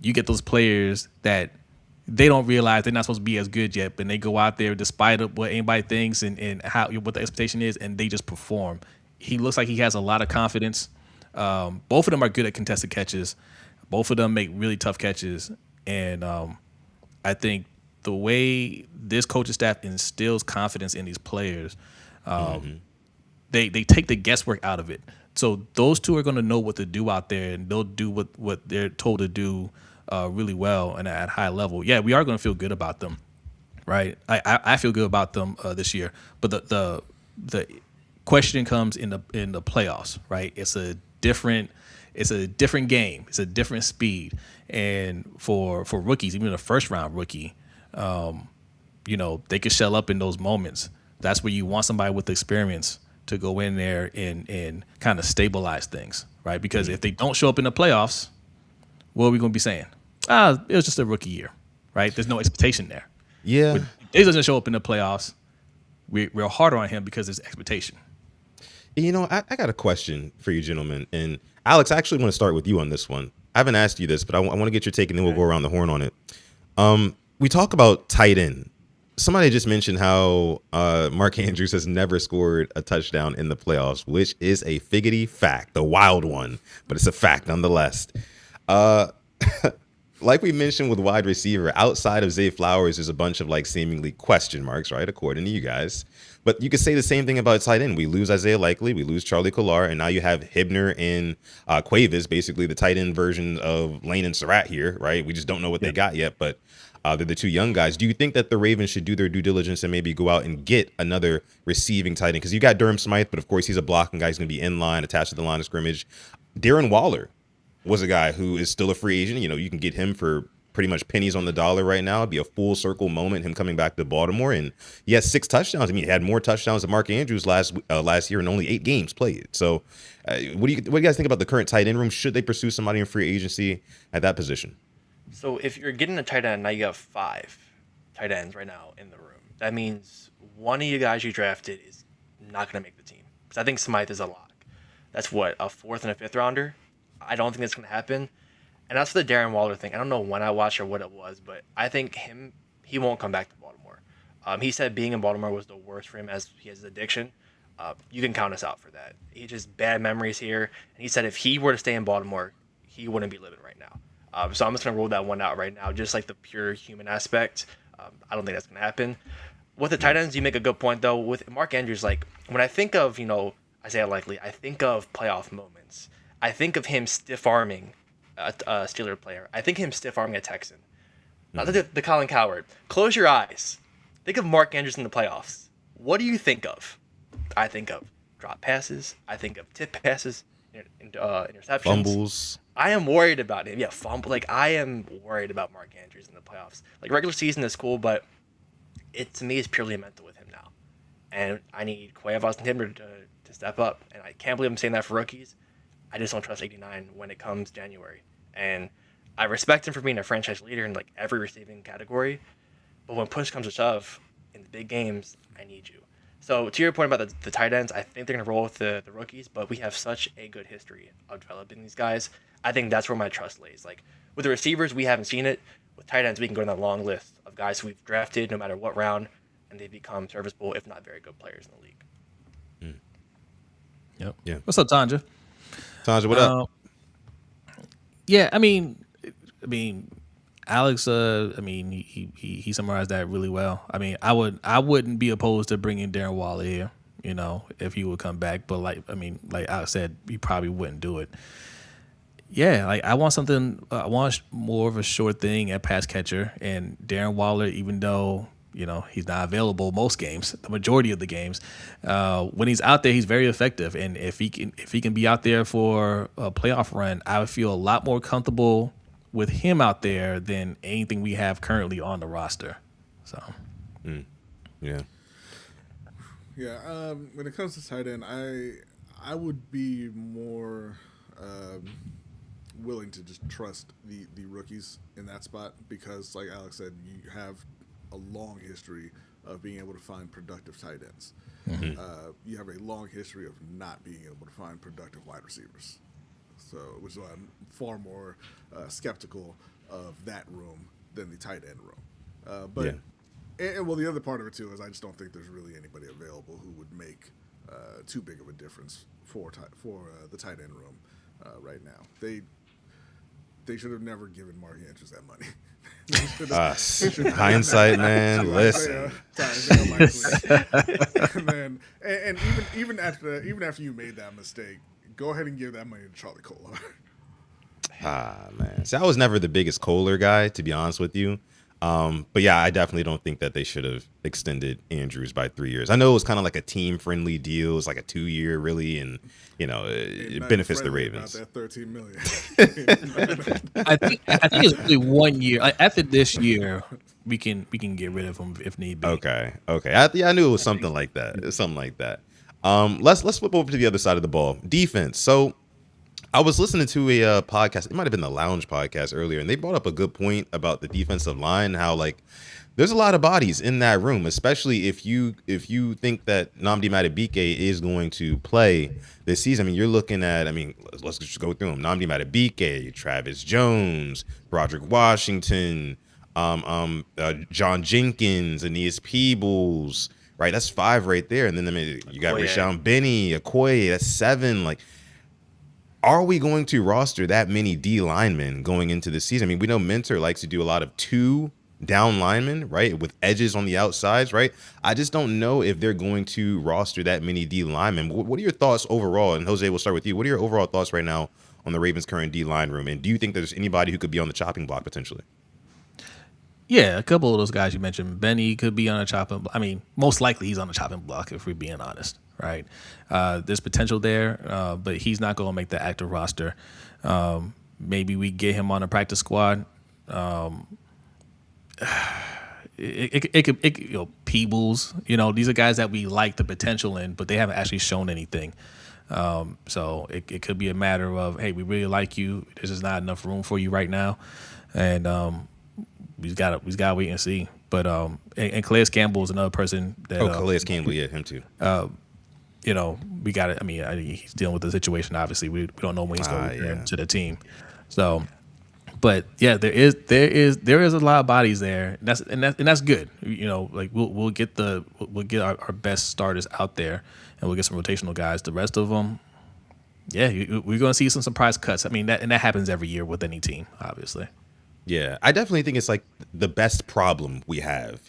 you get those players that they don't realize they're not supposed to be as good yet, but they go out there despite of what anybody thinks and how what the expectation is, and they just perform. He looks like he has a lot of confidence. Both of them are good at contested catches. Both of them make really tough catches, and I think the way this coaching staff instills confidence in these players. They take the guesswork out of it. So those two are going to know what to do out there, and they'll do what they're told to do really well and at high level. Yeah, we are going to feel good about them, right? I feel good about them this year. But the question comes in the playoffs, right? It's a different game. It's a different speed, and for rookies, even a first round rookie, they could shell up in those moments. That's where you want somebody with experience to go in there and kind of stabilize things, right? Because if they don't show up in the playoffs, what are we going to be saying? It was just a rookie year, right? There's no expectation there. Yeah. But if he doesn't show up in the playoffs, we're harder on him because there's expectation. I got a question for you gentlemen. And Alex, I actually want to start with you on this one. I haven't asked you this, but I want to get your take, and then we'll go around the horn on it. We talk about tight end. Somebody just mentioned how Mark Andrews has never scored a touchdown in the playoffs, which is a figgity fact, a wild one, but it's a fact nonetheless. Like we mentioned with wide receiver, outside of Zay Flowers, there's a bunch of like seemingly question marks, right? According to you guys. But you could say the same thing about tight end. We lose Isaiah Likely, we lose Charlie Collar, and now you have Hibner and Cuevas, basically the tight end version of Lane and Surratt here, right? We just don't know what they got yet, but they're the two young guys. Do you think that the Ravens should do their due diligence and maybe go out and get another receiving tight end? Because you got Durham Smythe, but of course he's a blocking guy. He's going to be in line, attached to the line of scrimmage. Darren Waller was a guy who is still a free agent. You can get him for pretty much pennies on the dollar right now. It'd be a full circle moment, him coming back to Baltimore. And he has 6 touchdowns. I mean, he had more touchdowns than Mark Andrews last year in only 8 games played. So what do you guys think about the current tight end room? Should they pursue somebody in free agency at that position? So if you're getting a tight end, now you have 5 tight ends right now in the room. That means one of you guys you drafted is not going to make the team. Because I think Smythe is a lock. That's what, a 4th and a 5th rounder? I don't think that's going to happen. And that's the Darren Waller thing. I don't know when I watched or what it was, but I think he won't come back to Baltimore. He said being in Baltimore was the worst for him as he has his addiction. You can count us out for that. He just bad memories here. And he said if he were to stay in Baltimore, he wouldn't be living right now. So I'm just going to rule that one out right now, just like the pure human aspect. I don't think that's going to happen. With the tight ends, you make a good point, though. With Mark Andrews, like, when I think of, Isaiah Likely, I think of playoff moments. I think of him stiff-arming a Steeler player. I think him stiff-arming a Texan. Not the Colin Coward. Close your eyes. Think of Mark Andrews in the playoffs. What do you think of? I think of drop passes. I think of tip passes, interceptions. Fumbles. I am worried about him. Yeah, fumble. Like, I am worried about Mark Andrews in the playoffs. Like, regular season is cool, but it, to me, is purely mental with him now. And I need Cuevas and Hibner to step up. And I can't believe I'm saying that for rookies. I just don't trust 89 when it comes January. And I respect him for being a franchise leader in, like, every receiving category. but when push comes to shove in the big games, I need you. So to your point about the tight ends, I think they're gonna roll with the rookies, but we have such a good history of developing these guys. I think that's where my trust lays. Like with the receivers, we haven't seen it. With tight ends, we can go down that long list of guys who we've drafted no matter what round, and they become serviceable, if not very good players in the league. Yep. Yeah. What's up, Tanja? Tanja, what up? Yeah, I mean, Alex. I mean, he summarized that really well. I mean, I wouldn't be opposed to bringing Darren Waller here. You know, if he would come back, but like Alex said, he probably wouldn't do it. Yeah, like I want something. I want more of a short thing at pass catcher, and Darren Waller, even though he's not available most games, the majority of the games, when he's out there, he's very effective. And if he can be out there for a playoff run, I would feel a lot more comfortable with him out there than anything we have currently on the roster. So Yeah. Yeah, when it comes to tight end, I would be more willing to just trust the rookies in that spot because, like Alex said, you have a long history of being able to find productive tight ends. You have a long history of not being able to find productive wide receivers. So, which is why I'm far more skeptical of that room than the tight end room. But Yeah. and well, the other part of it too is I just don't think there's really anybody available who would make too big of a difference for the tight end room right now. They should have never given Mark Andrews that money. Hindsight, man. Listen. and even after you made that mistake, go ahead and give that money to Charlie Kolar. Man. See, I was never the biggest Kohler guy, to be honest with you. But yeah, I definitely don't think that they should have extended Andrews by 3 years. I know it was kind of like a team-friendly deal. It's like a 2-year, really, and it benefits the Ravens. About that $13 million. I think it's really 1 year. Like, after this year, we can get rid of him if need be. Okay. I knew it was something like that. It was something like that. Let's flip over to the other side of the ball. Defense. So I was listening to a podcast. It might have been the Lounge podcast earlier, and they brought up a good point about the defensive line. How like there's a lot of bodies in that room, especially if you think that Nnamdi Madubuike is going to play this season. I mean, you're looking at. I mean, let's just go through them: Nnamdi Madubuike, Travis Jones, Broderick Washington, John Jenkins, Aeneas Peebles. Right, that's 5 right there, and then you got Okoye. Rashawn Benny, Okoye. That's 7. Like. Are we going to roster that many D linemen going into the season? I mean, we know Mentor likes to do a lot of 2 down linemen, right, with edges on the outsides, right? I just don't know if they're going to roster that many D linemen. What are your thoughts overall? And Jose, we'll start with you. What are your overall thoughts right now on the Ravens' current D line room? And do you think there's anybody who could be on the chopping block potentially? Yeah, a couple of those guys you mentioned. Benny could be on a chopping block. I mean, most likely he's on the chopping block if we're being honest, right? There's potential there, but he's not going to make the active roster. Maybe we get him on a practice squad. It could Peebles. These are guys that we like the potential in, but they haven't actually shown anything. So it could be a matter of, hey, we really like you. There's just not enough room for you right now, and we got to wait and see. But and Calais Campbell is another person that. Calais Campbell, yeah, him too. We got it. I mean, he's dealing with the situation. Obviously, we don't know when he's going to return to the team. So, but yeah, there is a lot of bodies there. And that's good. Like we'll get our best starters out there, and we'll get some rotational guys. The rest of them, yeah, we're going to see some surprise cuts. I mean, that happens every year with any team, obviously. Yeah, I definitely think it's like the best problem we have,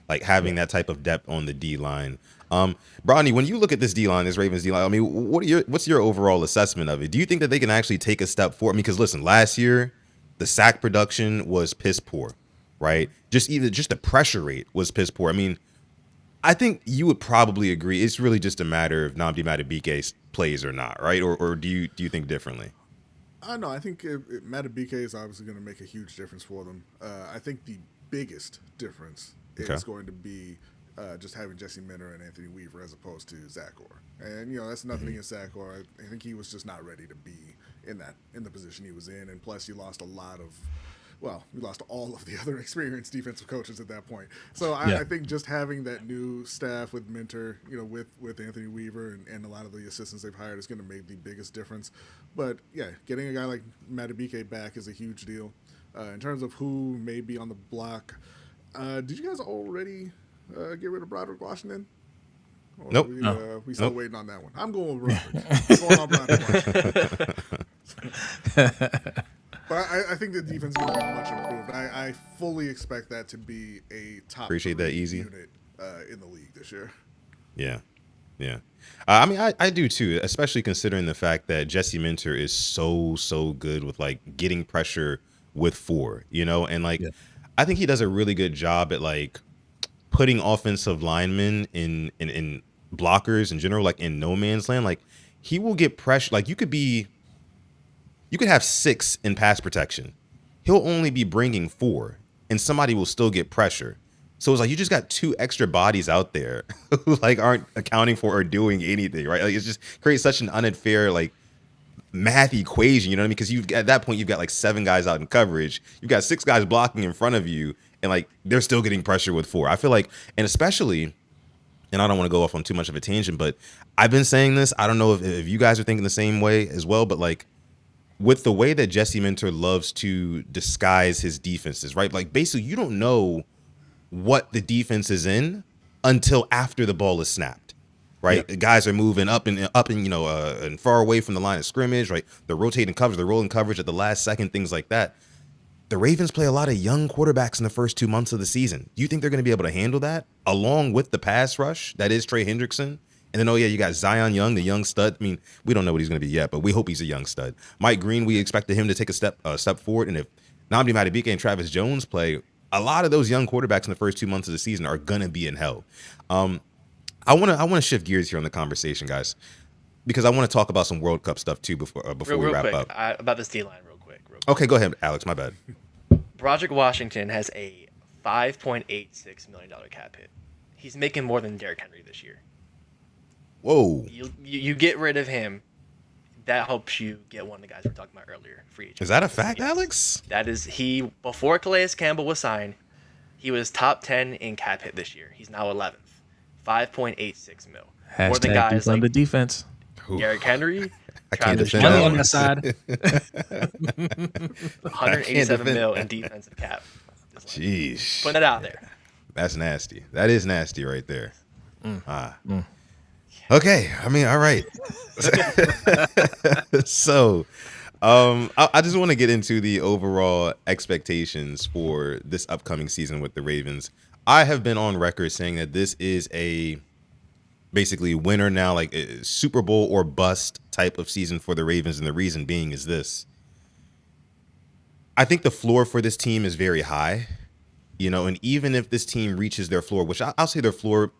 like having that type of depth on the D line. Bronny, when you look at this D line, this Ravens D line, I mean, what's your overall assessment of it? Do you think that they can actually take a step forward? I mean, because listen, last year the sack production was piss poor, right? Just the pressure rate was piss poor. I mean, I think you would probably agree. It's really just a matter of Nnamdi Madubuike plays or not, right? Or do you think differently? No, I think Madubuike is obviously going to make a huge difference for them. I think the biggest difference is going to be just having Jesse Minter and Anthony Weaver as opposed to Zach Orr. And that's nothing against Zach Orr. I think he was just not ready to be in the position he was in. And plus, you lost a lot of well, we lost all of the other experienced defensive coaches at that point. So Yeah. I think just having that new staff with Mentor, with Anthony Weaver and a lot of the assistants they've hired is going to make the biggest difference. But yeah, getting a guy like Matabike back is a huge deal. In terms of who may be on the block, did you guys already get rid of Broderick Washington? Or Nope. we still Nope. waiting on that one. I'm going with Broderick. I'm going on Broderick Washington. But I think the defense is going to be much improved. I fully expect that to be a top Appreciate that, Easy. unit in the league this year. Yeah. Yeah. I mean, I do too, especially considering the fact that Jesse Minter is so good with like getting pressure with four, and like, Yeah. I think he does a really good job at like putting offensive linemen in blockers in general, like in no man's land. Like he will get pressure. Like you could have 6 in pass protection. He'll only be bringing 4, and somebody will still get pressure. So it's like you just got 2 extra bodies out there who like aren't accounting for or doing anything, right? Like it just creates such an unfair like math equation, you know what I mean? Because at that point you've got like 7 guys out in coverage, you've got 6 guys blocking in front of you, and like they're still getting pressure with 4. I feel like, and especially, and I don't want to go off on too much of a tangent, but I've been saying this. I don't know if you guys are thinking the same way as well, but like with the way that Jesse Minter loves to disguise his defenses, right? Like basically you don't know what the defense is in until after the ball is snapped, right? Yeah. Guys are moving up and and far away from the line of scrimmage, right? They're rotating coverage, they're rolling coverage at the last second, things like that. The Ravens play a lot of young quarterbacks in the first 2 months of the season. Do you think they're going to be able to handle that along with the pass rush that is Trey Hendrickson? And then, you got Zion Young, the young stud. I mean, we don't know what he's going to be yet, but we hope he's a young stud. Mike Green, we expected him to take a step forward. And if Nnamdi Madubuike and Travis Jones play, a lot of those young quarterbacks in the first 2 months of the season are going to be in hell. I want to shift gears here on the conversation, guys, because I want to talk about some World Cup stuff too before we real wrap quick, up. about this D line, real quick. Okay, go ahead, Alex. My bad. Broderick Washington has a $5.86 million cap hit. He's making more than Derrick Henry this year. Whoa. You get rid of him, that helps you get one of the guys we were talking about earlier, free agent. Is that a fact, Yes. Alex? That is, before Calais Campbell was signed, he was top 10 in cap hit this year. He's now 11th. 5.86 mil. More than Hashtag guys defund like the defense. Derrick Henry, I can't Travis defend Money that on one. the side. 187 defend- mil in defensive cap. Just like, Jeez. putting it out there. That's nasty. That is nasty right there. Okay. I mean, all right. So, I just want to get into the overall expectations for this upcoming season with the Ravens. I have been on record saying that this is a basically winner now, like a Super Bowl or bust type of season for the Ravens. And the reason being is this. I think the floor for this team is very high, and even if this team reaches their floor, which I'll say their floor,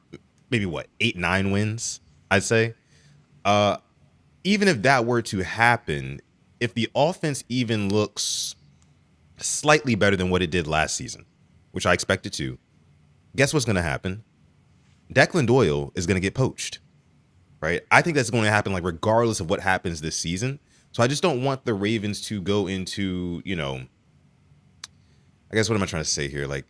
maybe 8-9 wins, I'd say. Even if that were to happen, if the offense even looks slightly better than what it did last season, which I expect it to, guess what's going to happen? Declan Doyle is going to get poached, right? I think that's going to happen, like regardless of what happens this season. So I just don't want the Ravens to go into, I guess what am I trying to say here? Like,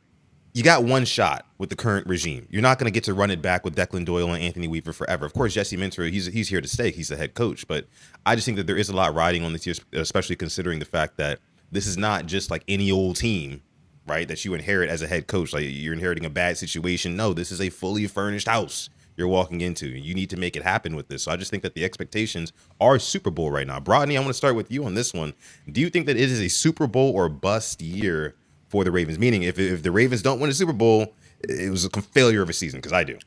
you got one shot with the current regime. You're not going to get to run it back with Declan Doyle and Anthony Weaver forever. Of course, Jesse Minter, he's here to stay. He's the head coach. But I just think that there is a lot riding on this year, especially considering the fact that this is not just like any old team, right, that you inherit as a head coach. Like you're inheriting a bad situation. No, this is a fully furnished house you're walking into. You need to make it happen with this. So I just think that the expectations are Super Bowl right now. Brodney, I want to start with you on this one. Do you think that it is a Super Bowl or bust year for the Ravens? Meaning, if the Ravens don't win a Super Bowl, it was a failure of a season, because I do.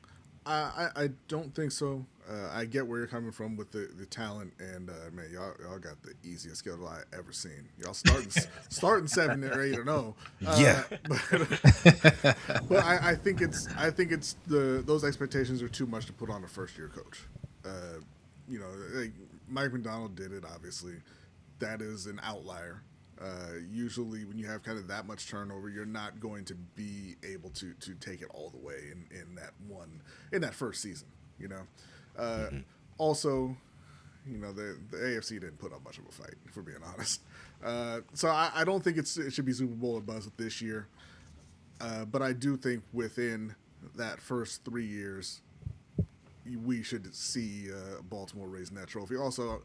I don't think so. I get where you're coming from with the talent, and man, y'all got the easiest schedule I ever seen. Y'all starting 7 or 8 or no. Yeah. But I think it's those expectations are too much to put on a first year coach. Like Mike McDonald did it. Obviously, that is an outlier. Usually, when you have kind of that much turnover, you're not going to be able to take it all the way in that first season. Also, The AFC didn't put up much of a fight, if we're being honest. So I don't think it should be Super Bowl or bust this year. But I do think within that first 3 years, we should see Baltimore raising that trophy. Also,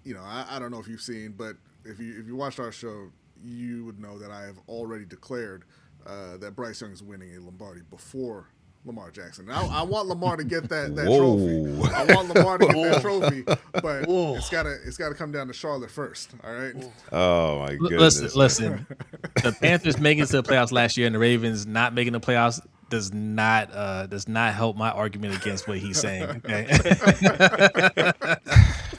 I don't know if you've seen, but if you watched our show, you would know that I have already declared that Bryce Young is winning a Lombardi before Lamar Jackson. Now, I want Lamar to get that trophy. I want Lamar to get that trophy, but it's gotta come down to Charlotte first. All right. Oh my goodness. Listen. The Panthers making it to the playoffs last year and the Ravens not making the playoffs does not help my argument against what he's saying. Okay?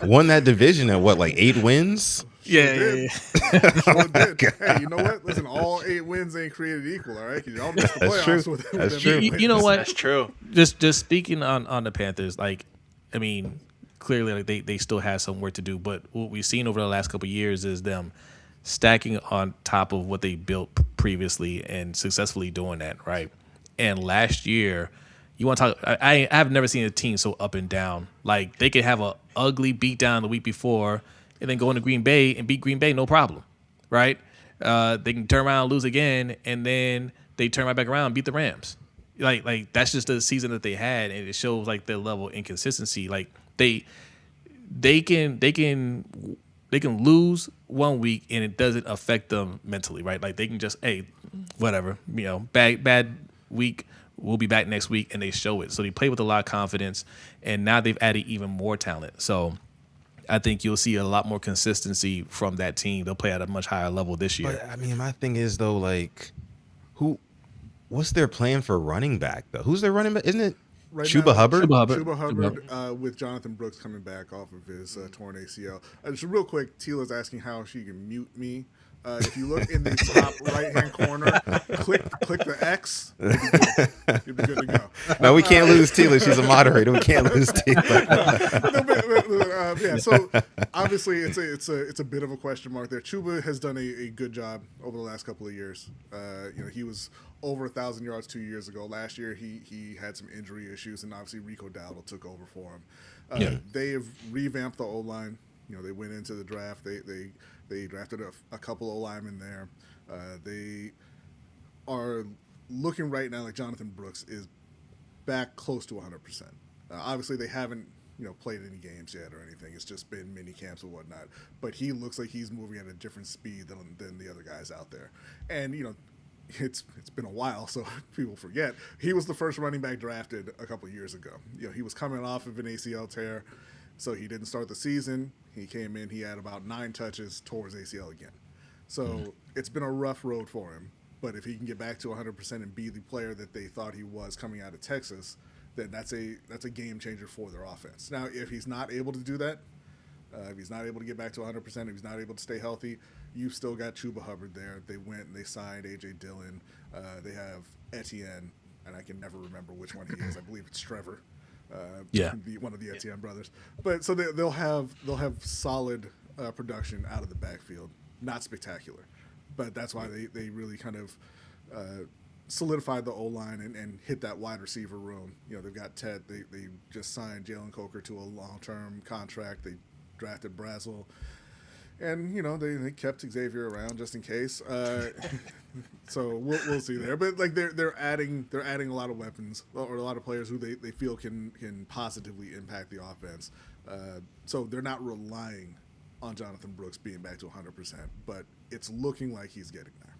Won that division at what, like 8 wins? Yeah. Sure did. Hey, you know what? Listen, all 8 wins ain't created equal, all right? Because y'all missed the That's playoffs true. with That's them true. eight wins. You know what? That's true. Just speaking on the Panthers, clearly they still have some work to do, but what we've seen over the last couple of years is them stacking on top of what they built previously and successfully doing that, right? And last year, you want to talk? I've never seen a team so up and down. Like they could have a ugly beatdown the week before, and then go into Green Bay and beat Green Bay, no problem, right? They can turn around and lose again, and then they turn right back around and beat the Rams. Like that's just the season that they had, and it shows like their level of inconsistency. Like they can lose one week and it doesn't affect them mentally, right? Like they can just, hey, whatever, bad week, we'll be back next week, and they show it. So they play with a lot of confidence, and now they've added even more talent. So I think you'll see a lot more consistency from that team. They'll play at a much higher level this year. But I mean, my thing is though, like, what's their plan for running back though? Who's their running back? Isn't it Right Chuba now, Hubbard? Chuba Hubbard with Jonathan Brooks coming back off of his torn ACL. Just real quick, Tila's asking how she can mute me. If you look in the top right-hand corner, click the X. You'll be good to go. No, we can't lose Tila. She's a moderator. We can't lose Tila. Yeah, so obviously it's a bit of a question mark there. Chuba has done a good job over the last couple of years. He was over 1,000 yards 2 years ago. Last year he had some injury issues, and obviously Rico Dowdle took over for him. They have revamped the O-line. They went into the draft. They drafted a couple of linemen there. They are looking right now like Jonathan Brooks is back close to 100%. Obviously, they haven't played any games yet or anything. It's just been mini camps or whatnot. But he looks like he's moving at a different speed than the other guys out there. And it's been a while, so people forget. He was the first running back drafted a couple of years ago. He was coming off of an ACL tear, so he didn't start the season. He came in, he had about 9 touches, tore his ACL again. So it's been a rough road for him. But if he can get back to 100% and be the player that they thought he was coming out of Texas, then that's a game changer for their offense. Now, if he's not able to do that, if he's not able to get back to 100%, if he's not able to stay healthy, you've still got Chuba Hubbard there. They went and they signed A.J. Dillon. They have Etienne, and I can never remember which one he is. I believe it's Trevor. One of the Etienne brothers. But so they'll have solid production out of the backfield. Not spectacular, but that's why they really kind of solidified the O-line and hit that wide receiver room. They've got Ted. They just signed Jalen Coker to a long-term contract. They drafted Brazel. And they kept Xavier around just in case. So we'll see there. But like they're adding a lot of weapons or a lot of players who they feel can positively impact the offense. So they're not relying on Jonathan Brooks being back to 100%, but it's looking like he's getting there.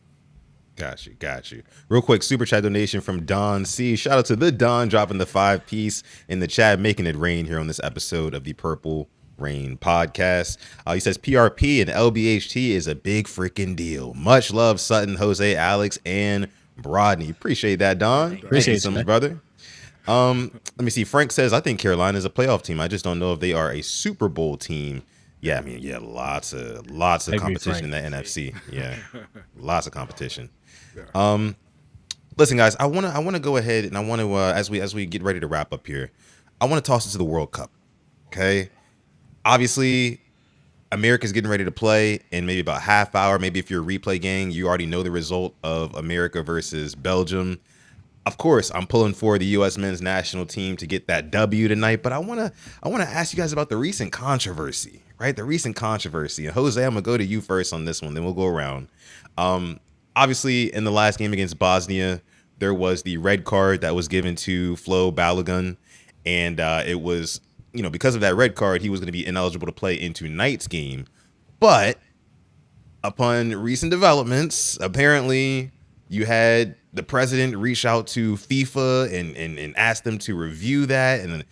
Got you. Real quick, super chat donation from Don C. Shout out to the Don dropping the 5-piece in the chat, making it rain here on this episode of the Purple Rain podcast. He says PRP and LBHT is a big freaking deal. Much love, Sutton, Jose, Alex, and Brodney. Appreciate that, Don. Appreciate you so much, brother. Let me see. Frank says, I think Carolina is a playoff team. I just don't know if they are a Super Bowl team. Yeah, I mean, lots of competition in the NFC. Yeah, lots of competition. Listen, guys, I want to go ahead and I want to as we get ready to wrap up here, I want to toss it to the World Cup. Okay. Obviously, America's getting ready to play in maybe about half hour. Maybe if you're a replay gang, you already know the result of America versus Belgium. Of course, I'm pulling for the U.S. men's national team to get that W tonight, but I wanna ask you guys about the recent controversy, right? The recent controversy. And Jose, I'm gonna go to you first on this one, then we'll go around. Um, Obviously, in the last game against Bosnia, there was the red card that was given to Flo Balogun, and it was, because of that red card, he was going to be ineligible to play in tonight's game. But upon recent developments, apparently you had the president reach out to FIFA and ask them to review that. And then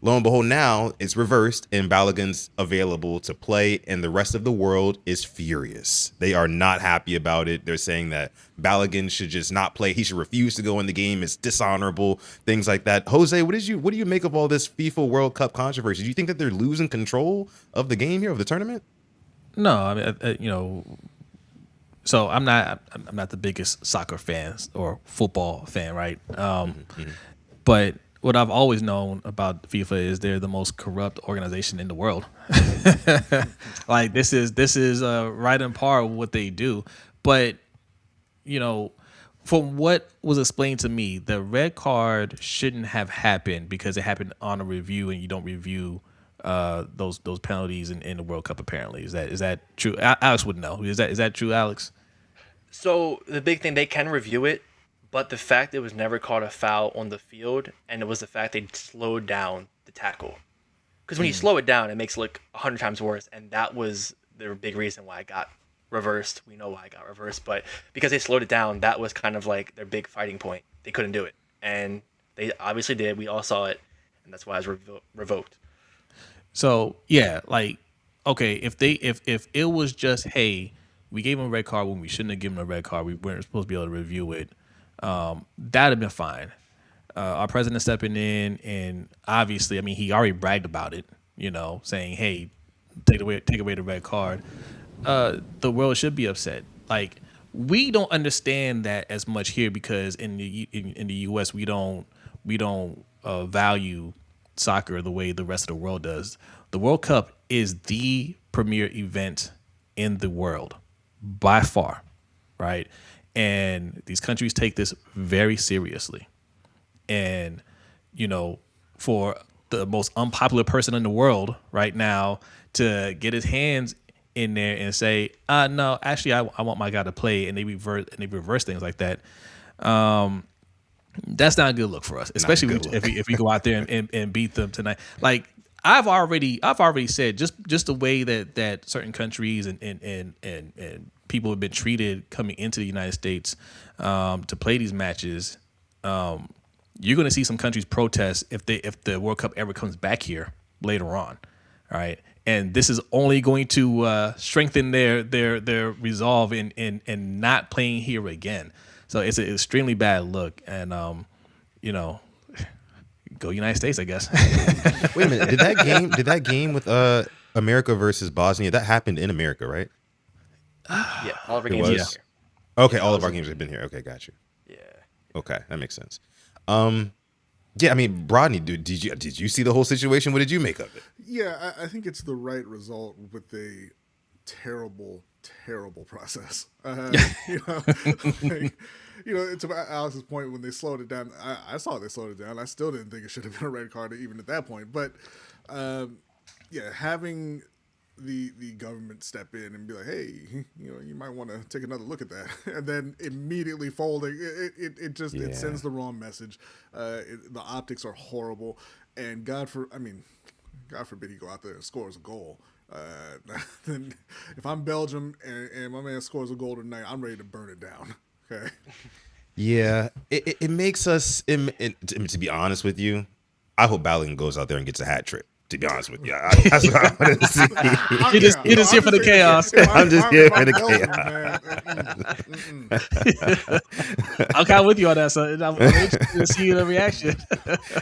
lo and behold, now it's reversed and Balogun's available to play. And the rest of the world is furious. They are not happy about it. They're saying that Balogun should just not play. He should refuse to go in the game. It's dishonorable, things like that. Jose, what do you make of all this FIFA World Cup controversy? Do you think that they're losing control of the game here, of the tournament? No, I mean, so I'm not the biggest soccer fan or football fan, right? But what I've always known about FIFA is they're the most corrupt organization in the world. Like this is right on par with what they do. But from what was explained to me, the red card shouldn't have happened because it happened on a review, and you don't review those penalties in the World Cup. Apparently, is that true? Alex would know. Is that true, Alex? So the big thing, they can review it, but the fact it was never called a foul on the field, and it was the fact they slowed down the tackle. Because when you slow it down, it makes it look 100 times worse, and that was the big reason why it got reversed. We know why it got reversed, but because they slowed it down, that was kind of like their big fighting point. They couldn't do it, and they obviously did. We all saw it, and that's why it was revoked. So yeah, like okay, if it was just, hey, we gave him a red card when we shouldn't have given him a red card, we weren't supposed to be able to review it, that'd have been fine. Our president stepping in, and obviously, I mean, he already bragged about it, saying, hey, take away the red card. The world should be upset. Like, we don't understand that as much here because in the U.S. we don't value soccer the way the rest of the world does. The World Cup is the premier event in the world by far, right? And these countries take this very seriously. And, for the most unpopular person in the world right now to get his hands in there and say, no, actually, I want my guy to play, and they reverse things like that. That's not a good look for us, especially if we go out there and beat them tonight. Like I've already said, just the way that certain countries and people have been treated coming into the United States to play these matches. You're going to see some countries protest if the World Cup ever comes back here later on, all right? And this is only going to strengthen their resolve in not playing here again. So it's an extremely bad look, and go United States, I guess. Wait a minute, did that game with America versus Bosnia, that happened in America, right? Yeah, all of our games are here. Okay, all of our games have been here. Okay, got you. Yeah. Okay, that makes sense. Yeah, I mean, Rodney, did you see the whole situation? What did you make of it? Yeah, I think it's the right result with a terrible, terrible process. It's about Alex's point when they slowed it down. I saw they slowed it down. I still didn't think it should have been a red card even at that point. But having the government step in and be like, hey, you might want to take another look at that, and then immediately folding, it sends the wrong message. The optics are horrible, and God forbid he go out there and scores a goal. Then if I'm Belgium and my man scores a goal tonight, I'm ready to burn it down. Okay. Yeah, it makes us. To be honest with you, I hope Balogun goes out there and gets a hat trick. To be honest with you, that's what I want to see. You're just here for the chaos. I'm just here for the chaos. I'm kind of with you on that, so I'm interested to see the reaction.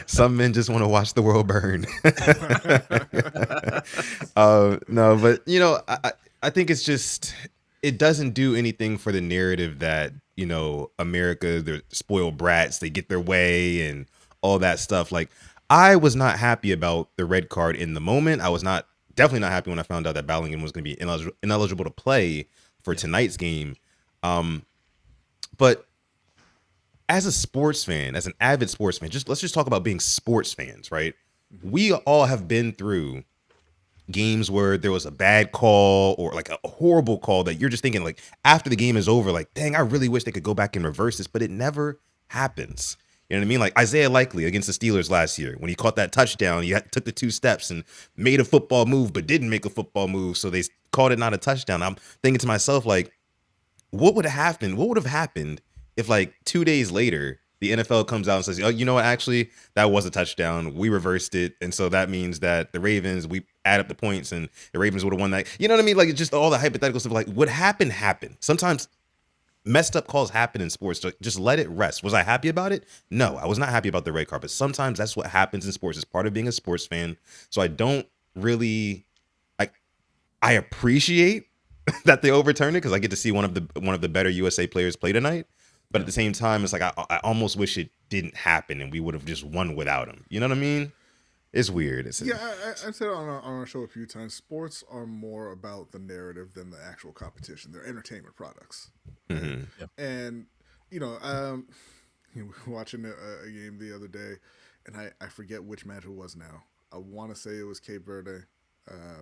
Some men just want to watch the world burn. No, but I think it's just, it doesn't do anything for the narrative that America, they're spoiled brats, they get their way and all that stuff. Like, I was not happy about the red card in the moment. I was definitely not happy when I found out that Balogun was going to be ineligible to play for tonight's game. But as a sports fan, as an avid sports fan, let's just talk about being sports fans, right? We all have been through games where there was a bad call or like a horrible call that you're just thinking like after the game is over, like, dang, I really wish they could go back and reverse this, but it never happens. You know what I mean? Like Isaiah Likely against the Steelers last year when he caught that touchdown, took the 2 steps and made a football move, but didn't make a football move, so they called it not a touchdown. I'm thinking to myself, like, what would have happened? What would have happened if like 2 days later the NFL comes out and says, "Oh, you know what? Actually, that was a touchdown. We reversed it, and so that means that the Ravens, we add up the points, and the Ravens would have won that." You know what I mean? Like just all the hypothetical stuff. Like what happened happened. Sometimes messed up calls happen in sports. So just let it rest. Was I happy about it? No, I was not happy about the red carpet. Sometimes that's what happens in sports. It's part of being a sports fan. So I don't really. I appreciate that they overturned it because I get to see one of the better USA players play tonight. But at the same time, it's like I almost wish it didn't happen and we would have just won without him. You know what I mean? It's weird. I've said it on our show a few times. Sports are more about the narrative than the actual competition. They're entertainment products, and watching a game the other day, and I forget which match it was now. I want to say it was Cape Verde,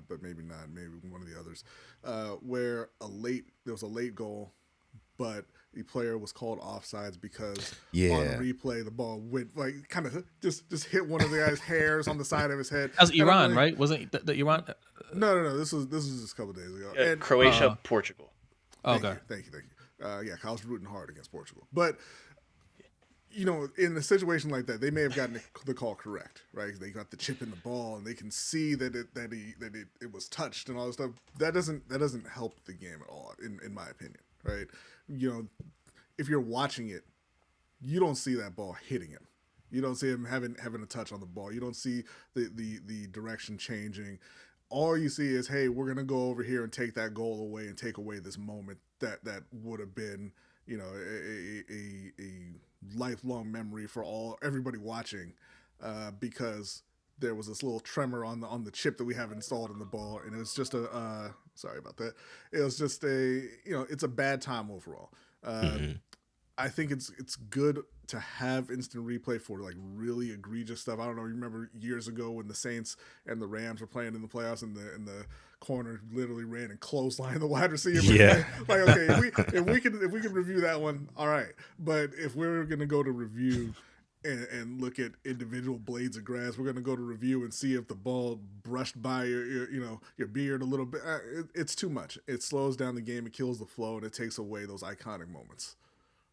but maybe not. Maybe one of the others, where there was a late goal, but the player was called offsides because on the replay the ball went like kind of just hit one of the guy's hairs on the side of his head. That was Iran, right? Wasn't the Iran? No. This was just a couple of days ago. And Croatia, Portugal. Okay. Thank you. Kyle's rooting hard against Portugal, but in a situation like that, they may have gotten the call correct, right? They got the chip in the ball, and they can see that it was touched and all this stuff. That doesn't help the game at all, in my opinion, right? If you're watching it, you don't see that ball hitting him. You don't see him having a touch on the ball. You don't see the direction changing. All you see is, hey, we're gonna go over here and take that goal away and take away this moment that would have been, a lifelong memory for everybody watching, because there was this little tremor on the chip that we have installed in the ball, and it was just sorry about that. It was just it's a bad time overall. I think it's good to have instant replay for like really egregious stuff. I don't know. You remember years ago when the Saints and the Rams were playing in the playoffs, and the corner literally ran and clotheslined the wide receiver. Yeah. Like, okay, if we can review that one, all right. But if we're gonna go to review and look at individual blades of grass, we're gonna go to review and see if the ball brushed by your beard a little bit. It's too much. It slows down the game. It kills the flow, and it takes away those iconic moments.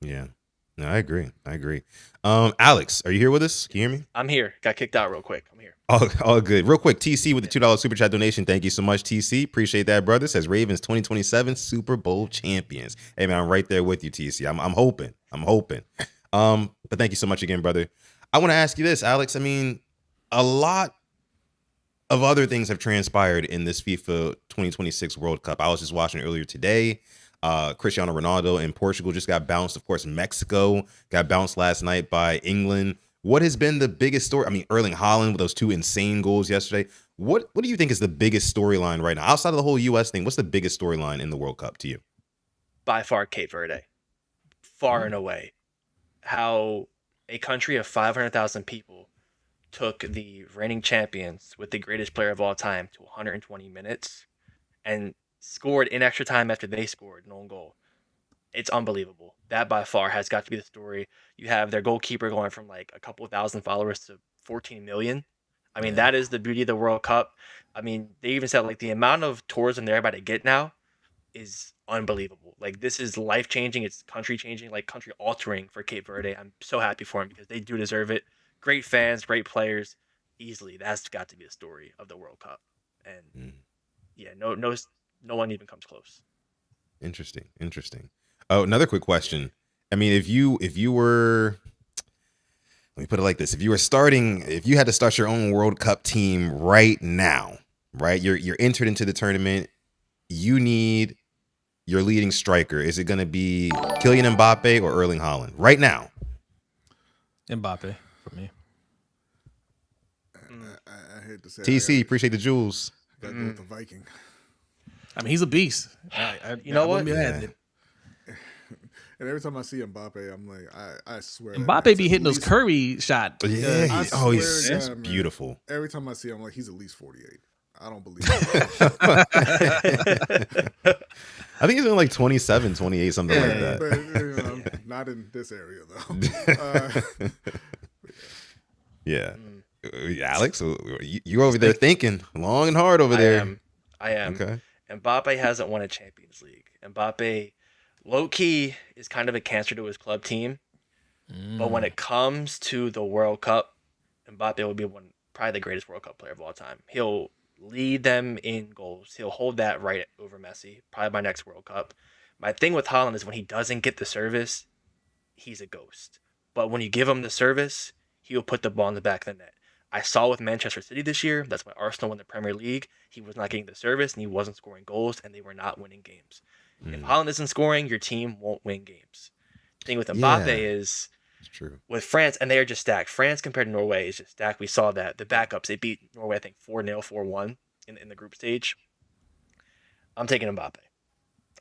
Yeah. No, I agree. Alex, are you here with us? Can you hear me? I'm here. Got kicked out real quick. I'm here. All good. Real quick, TC with the $2 super chat donation. Thank you so much, TC. Appreciate that, brother. Says Ravens 2027 Super Bowl champions. Hey man, I'm right there with you, TC. I'm hoping. But thank you so much again, brother. I want to ask you this, Alex. I mean, a lot of other things have transpired in this FIFA 2026 World Cup. I was just watching earlier today. Cristiano Ronaldo in Portugal just got bounced. Of course, Mexico got bounced last night by England. What has been the biggest story? I mean, Erling Haaland with those 2 insane goals yesterday. What do you think is the biggest storyline right now? Outside of the whole U.S. thing, what's the biggest storyline in the World Cup to you? By far, Cape Verde. Far and away. How a country of 500,000 people took the reigning champions with the greatest player of all time to 120 minutes and scored in extra time after they scored an own goal. It's unbelievable. That by far has got to be the story. You have their goalkeeper going from like a couple thousand followers to 14 million. I mean, that is the beauty of the World Cup. I mean, they even said like the amount of tourism they're about to get now is unbelievable. Like this is life changing. It's country changing, like country altering for Cape Verde. I'm so happy for them because they do deserve it. Great fans, great players. Easily, that's got to be the story of the World Cup. And no one even comes close. Interesting. Oh, another quick question. I mean, if you were, let me put it like this: if you had to start your own World Cup team right now, right? You're entered into the tournament. You need your leading striker. Is it going to be Kylian Mbappe or Erling Haaland right now? Mbappe for me. I hate to say TC, appreciate the jewels. Gotta go with the Viking. I mean, he's a beast. You know what? Yeah. And every time I see Mbappe, I'm like, I swear that Mbappe man's be at hitting those least. Curry shot. Yeah, I oh, swear he's to God, man. beautiful. Every time I see him, I'm like, he's at least 48. I don't believe it. I think he's in like 27, 28, something like Yeah. that. But not in this area though. Yeah. Alex, you're over there thinking long and hard over there. I am. Okay. Mbappe hasn't won a Champions League. Mbappe, low key, is kind of a cancer to his club team. But when it comes to the World Cup, Mbappe will be probably the greatest World Cup player of all time. He'll lead them in goals. He'll hold that right over Messi, probably by next World Cup. My thing with Haaland is when he doesn't get the service, he's a ghost. But when you give him the service, he'll put the ball in the back of the net. I saw with Manchester City this year, that's why Arsenal won the Premier League. He was not getting the service and he wasn't scoring goals and they were not winning games. If Haaland isn't scoring, your team won't win games. The thing with Mbappe is It's true. with France, and they are just stacked. France compared to Norway is just stacked. We saw that. The backups, they beat Norway, I think, 4-0, 4-1 in the group stage. I'm taking Mbappe.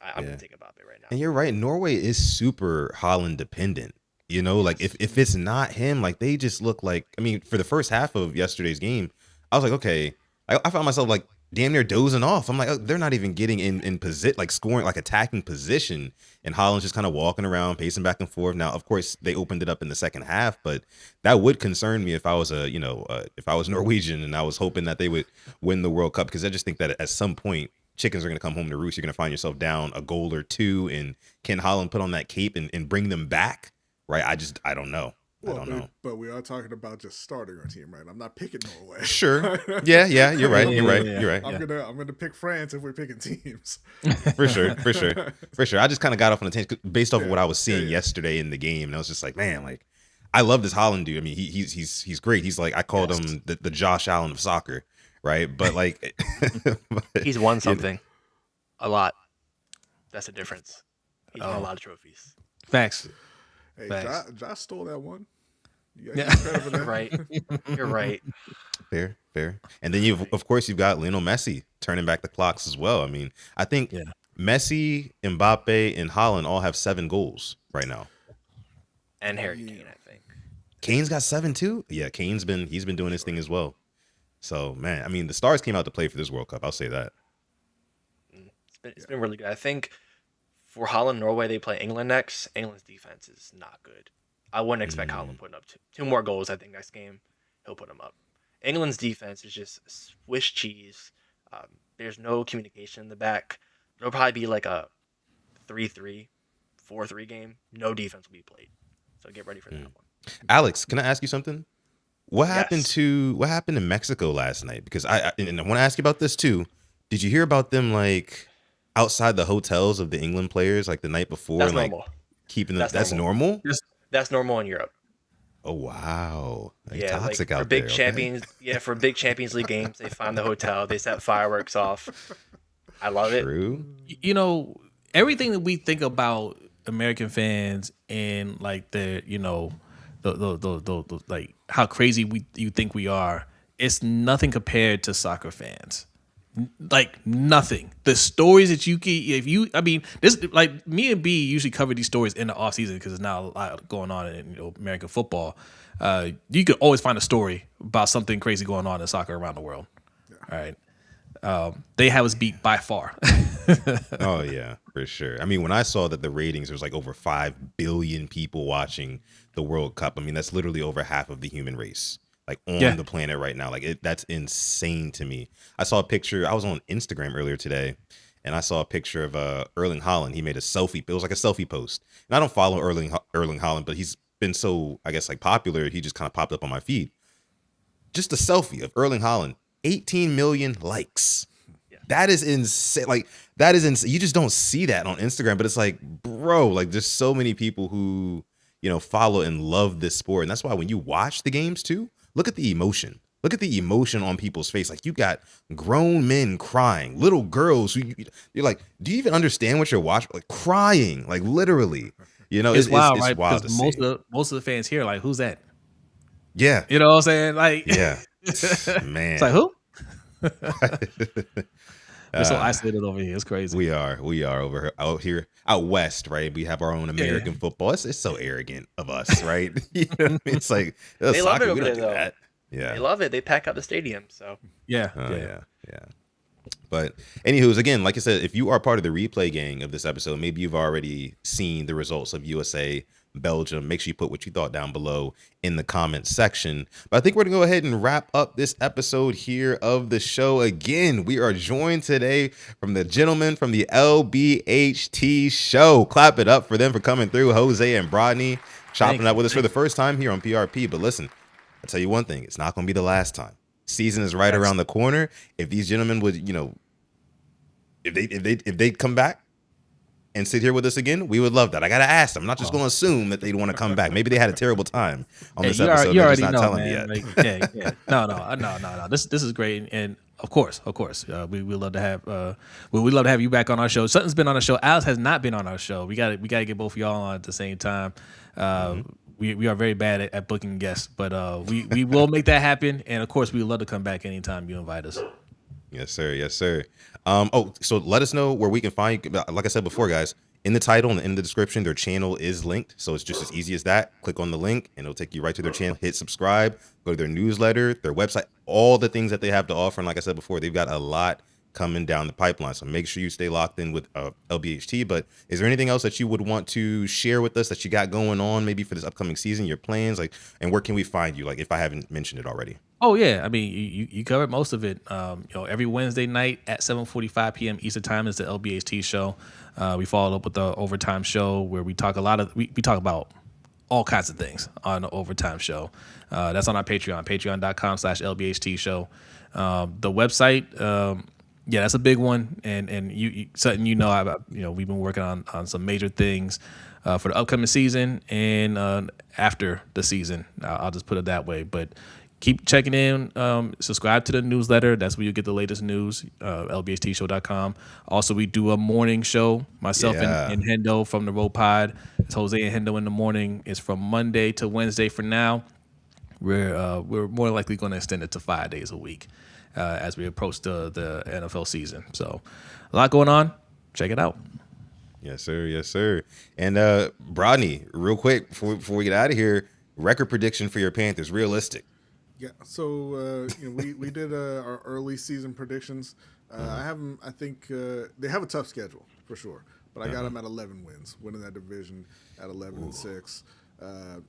I'm going to take Mbappe right now. And you're right. Norway is super Holland dependent. You know, like if it's not him, like they just look like, I mean, for the first half of yesterday's game, I was like, okay, I found myself like damn near dozing off. I'm like, oh, they're not even getting in position, like scoring, like attacking position. And Holland's just kind of walking around, pacing back and forth. Now, of course, they opened it up in the second half, but that would concern me if I was if I was Norwegian and I was hoping that they would win the World Cup, because I just think that at some point, chickens are going to come home to roost. You're going to find yourself down a goal or two, and can Holland put on that cape and bring them back? Right? I don't know. I don't know. But we are talking about just starting our team, right? I'm not picking Norway. Sure. Yeah. You're right. You're right. Yeah. You're right. I'm gonna pick France if we're picking teams. For sure. I just kind of got off on a tangent based off of what I was seeing yesterday in the game, and I was just like, man, like I love this Holland dude. I mean, he's great. He's like, I called him the Josh Allen of soccer, right? But like, He's won something. A lot. That's the difference. He's won a lot of trophies. Facts. Hey, Josh stole that one. You Yeah. got credit for that. You're right. Fair. And then of course you've got Lionel Messi turning back the clocks as well. I mean, I think Messi, Mbappe, and Haaland all have 7 goals right now. And Harry Kane, I think. Kane's got 7 too. Yeah, he's been doing his thing as well. So man, I mean, the stars came out to play for this World Cup. I'll say that. It's been really good. I think for Holland, Norway, they play England next. England's defense is not good. I wouldn't expect Holland putting up two more goals. I think next game he'll put them up. England's defense is just Swiss cheese. There's no communication in the back. It'll probably be like a 3-3, 4-3 game. No defense will be played. So get ready for that one. Alex, can I ask you something? What happened in Mexico last night? Because I want to ask you about this too. Did you hear about them like outside the hotels of the England players like the night before? That's and, like, normal. Keeping them. That's normal. That's normal in Europe. Oh wow! Yeah, toxic like out for big there. champions. Okay. Yeah, for big Champions League games, they find the hotel. They set fireworks off. I love it. True. You know, everything that we think about American fans and like the like how crazy you think we are, it's nothing compared to soccer fans. Like nothing. The stories that this like me and B usually cover these stories in the off season because there's not a lot going on in American football. You could always find a story about something crazy going on in soccer around the world. All right. They have us beat by far. Oh yeah, for sure. I mean, when I saw that the ratings, there was like over 5 billion people watching the World Cup. I mean, that's literally over half of the human race, like on the planet right now. Like that's insane to me. I saw a picture. I was on Instagram earlier today, and I saw a picture of Erling Haaland. He made a selfie. It was like a selfie post. And I don't follow Erling Haaland, but he's been so, I guess, like popular. He just kind of popped up on my feed. Just a selfie of Erling Haaland. 18 million likes. That is insane. Like that is insane. You just don't see that on Instagram, but it's like, bro, like there's so many people who, follow and love this sport. And that's why when you watch the games too, look at the emotion. Look at the emotion on people's face. Like you got grown men crying, little girls who you're like, do you even understand what you're watching? Like crying, like literally. It's wild, right? Wild because most of the fans here are like, who's that? Yeah. You know what I'm saying? Like, yeah. Man. It's like, who? We're so isolated over here. It's crazy. We are over out here out west, right? We have our own Yeah. American football. It's so arrogant of us, right? You know, it's like They love soccer, it over we there, don't do though. that. Yeah. They love it. They pack out the stadium. So Yeah. Yeah. But anywho's, again, like I said, if you are part of the replay gang of this episode, maybe you've already seen the results of USA Belgium. Make sure you put what you thought down below in the comments section. But I think we're gonna go ahead and wrap up this episode here of the show. Again, we are joined today from the gentlemen from the LBHT show. Clap it up for them for coming through. Jose and Brodney chopping up with us for the first time here on PRP. But listen, I'll tell you one thing, it's not gonna be the last time. Season is right around the corner. If these gentlemen would, if they come back and sit here with us again, we would love that. I gotta ask them. I'm not just gonna assume that they'd want to come back. Maybe they had a terrible time on this episode. You They're already just not know, telling man. me yet. Like, yeah. No. This is great, and of course, we love to have we love to have you back on our show. Sutton's been on our show. Alex has not been on our show. We got to get both of y'all on at the same time. We are very bad at booking guests, but we will make that happen. And of course, we would love to come back anytime you invite us. Yes, sir. So let us know where we can find you. Like I said before, guys, in the title and in the description, their channel is linked. So it's just as easy as that. Click on the link and it'll take you right to their channel. Hit subscribe, go to their newsletter, their website, all the things that they have to offer. And like I said before, they've got a lot coming down the pipeline. So make sure you stay locked in with LBHT. But is there anything else that you would want to share with us that you got going on maybe for this upcoming season, your plans, like, and where can we find you? Like, if I haven't mentioned it already. Oh yeah, I mean you covered most of it. Every Wednesday night at 7:45 p.m. Eastern Time is the LBHT show. We followed up with the Overtime show where we talk we talk about all kinds of things on the Overtime show. That's on our Patreon, patreon.com/LBHT show. The website, that's a big one, and you Sutton, we've been working on some major things for the upcoming season and after the season. I'll just put it that way, but. Keep checking in. Subscribe to the newsletter. That's where you get the latest news. LBHTshow.com. Also, we do a morning show. Myself and Hendo from the Road Pod. It's Jose and Hendo in the morning. It's from Monday to Wednesday for now. We're more likely going to extend it to 5 days a week as we approach the NFL season. So, a lot going on. Check it out. Yes, sir. And Brodney, real quick before we get out of here, record prediction for your Panthers, realistic. Yeah, so we did our early season predictions. I have them. I think they have a tough schedule for sure, but I got them at 11 wins, winning that division at 11-6.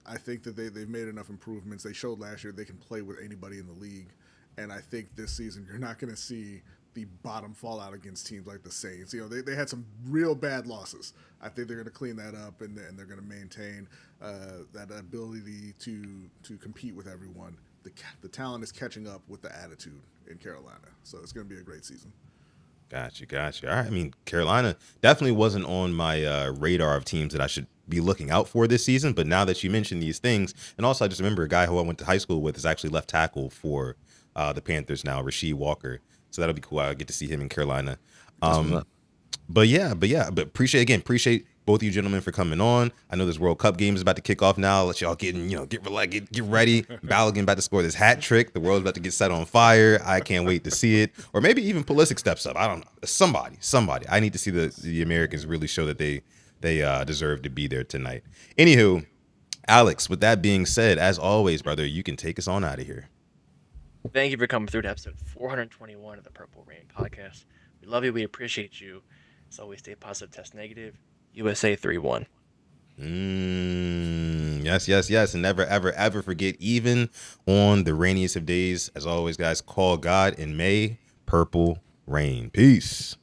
I think that they've made enough improvements. They showed last year they can play with anybody in the league, and I think this season you're not going to see the bottom fall out against teams like the Saints. They had some real bad losses. I think they're going to clean that up, and they're going to maintain that ability to compete with everyone. The talent is catching up with the attitude in Carolina. So it's going to be a great season. Gotcha. All right. I mean, Carolina definitely wasn't on my radar of teams that I should be looking out for this season. But now that you mentioned these things, and also I just remember a guy who I went to high school with is actually left tackle for the Panthers now, Rasheed Walker. So that'll be cool. I'll get to see him in Carolina. But appreciate both of you gentlemen for coming on. I know this World Cup game is about to kick off now. Let y'all get ready. Balogun about to score this hat trick. The world's about to get set on fire. I can't wait to see it. Or maybe even Pulisic steps up. I don't know. Somebody. I need to see the Americans really show that they deserve to be there tonight. Anywho, Alex, with that being said, as always, brother, you can take us on out of here. thank you for coming through to episode 421 of the Purple Rain podcast. We love you. We appreciate you. As always, stay positive, test negative. USA 3-1. Yes. And never, ever forget, even on the rainiest of days, as always, guys, call God and may purple rain. Peace.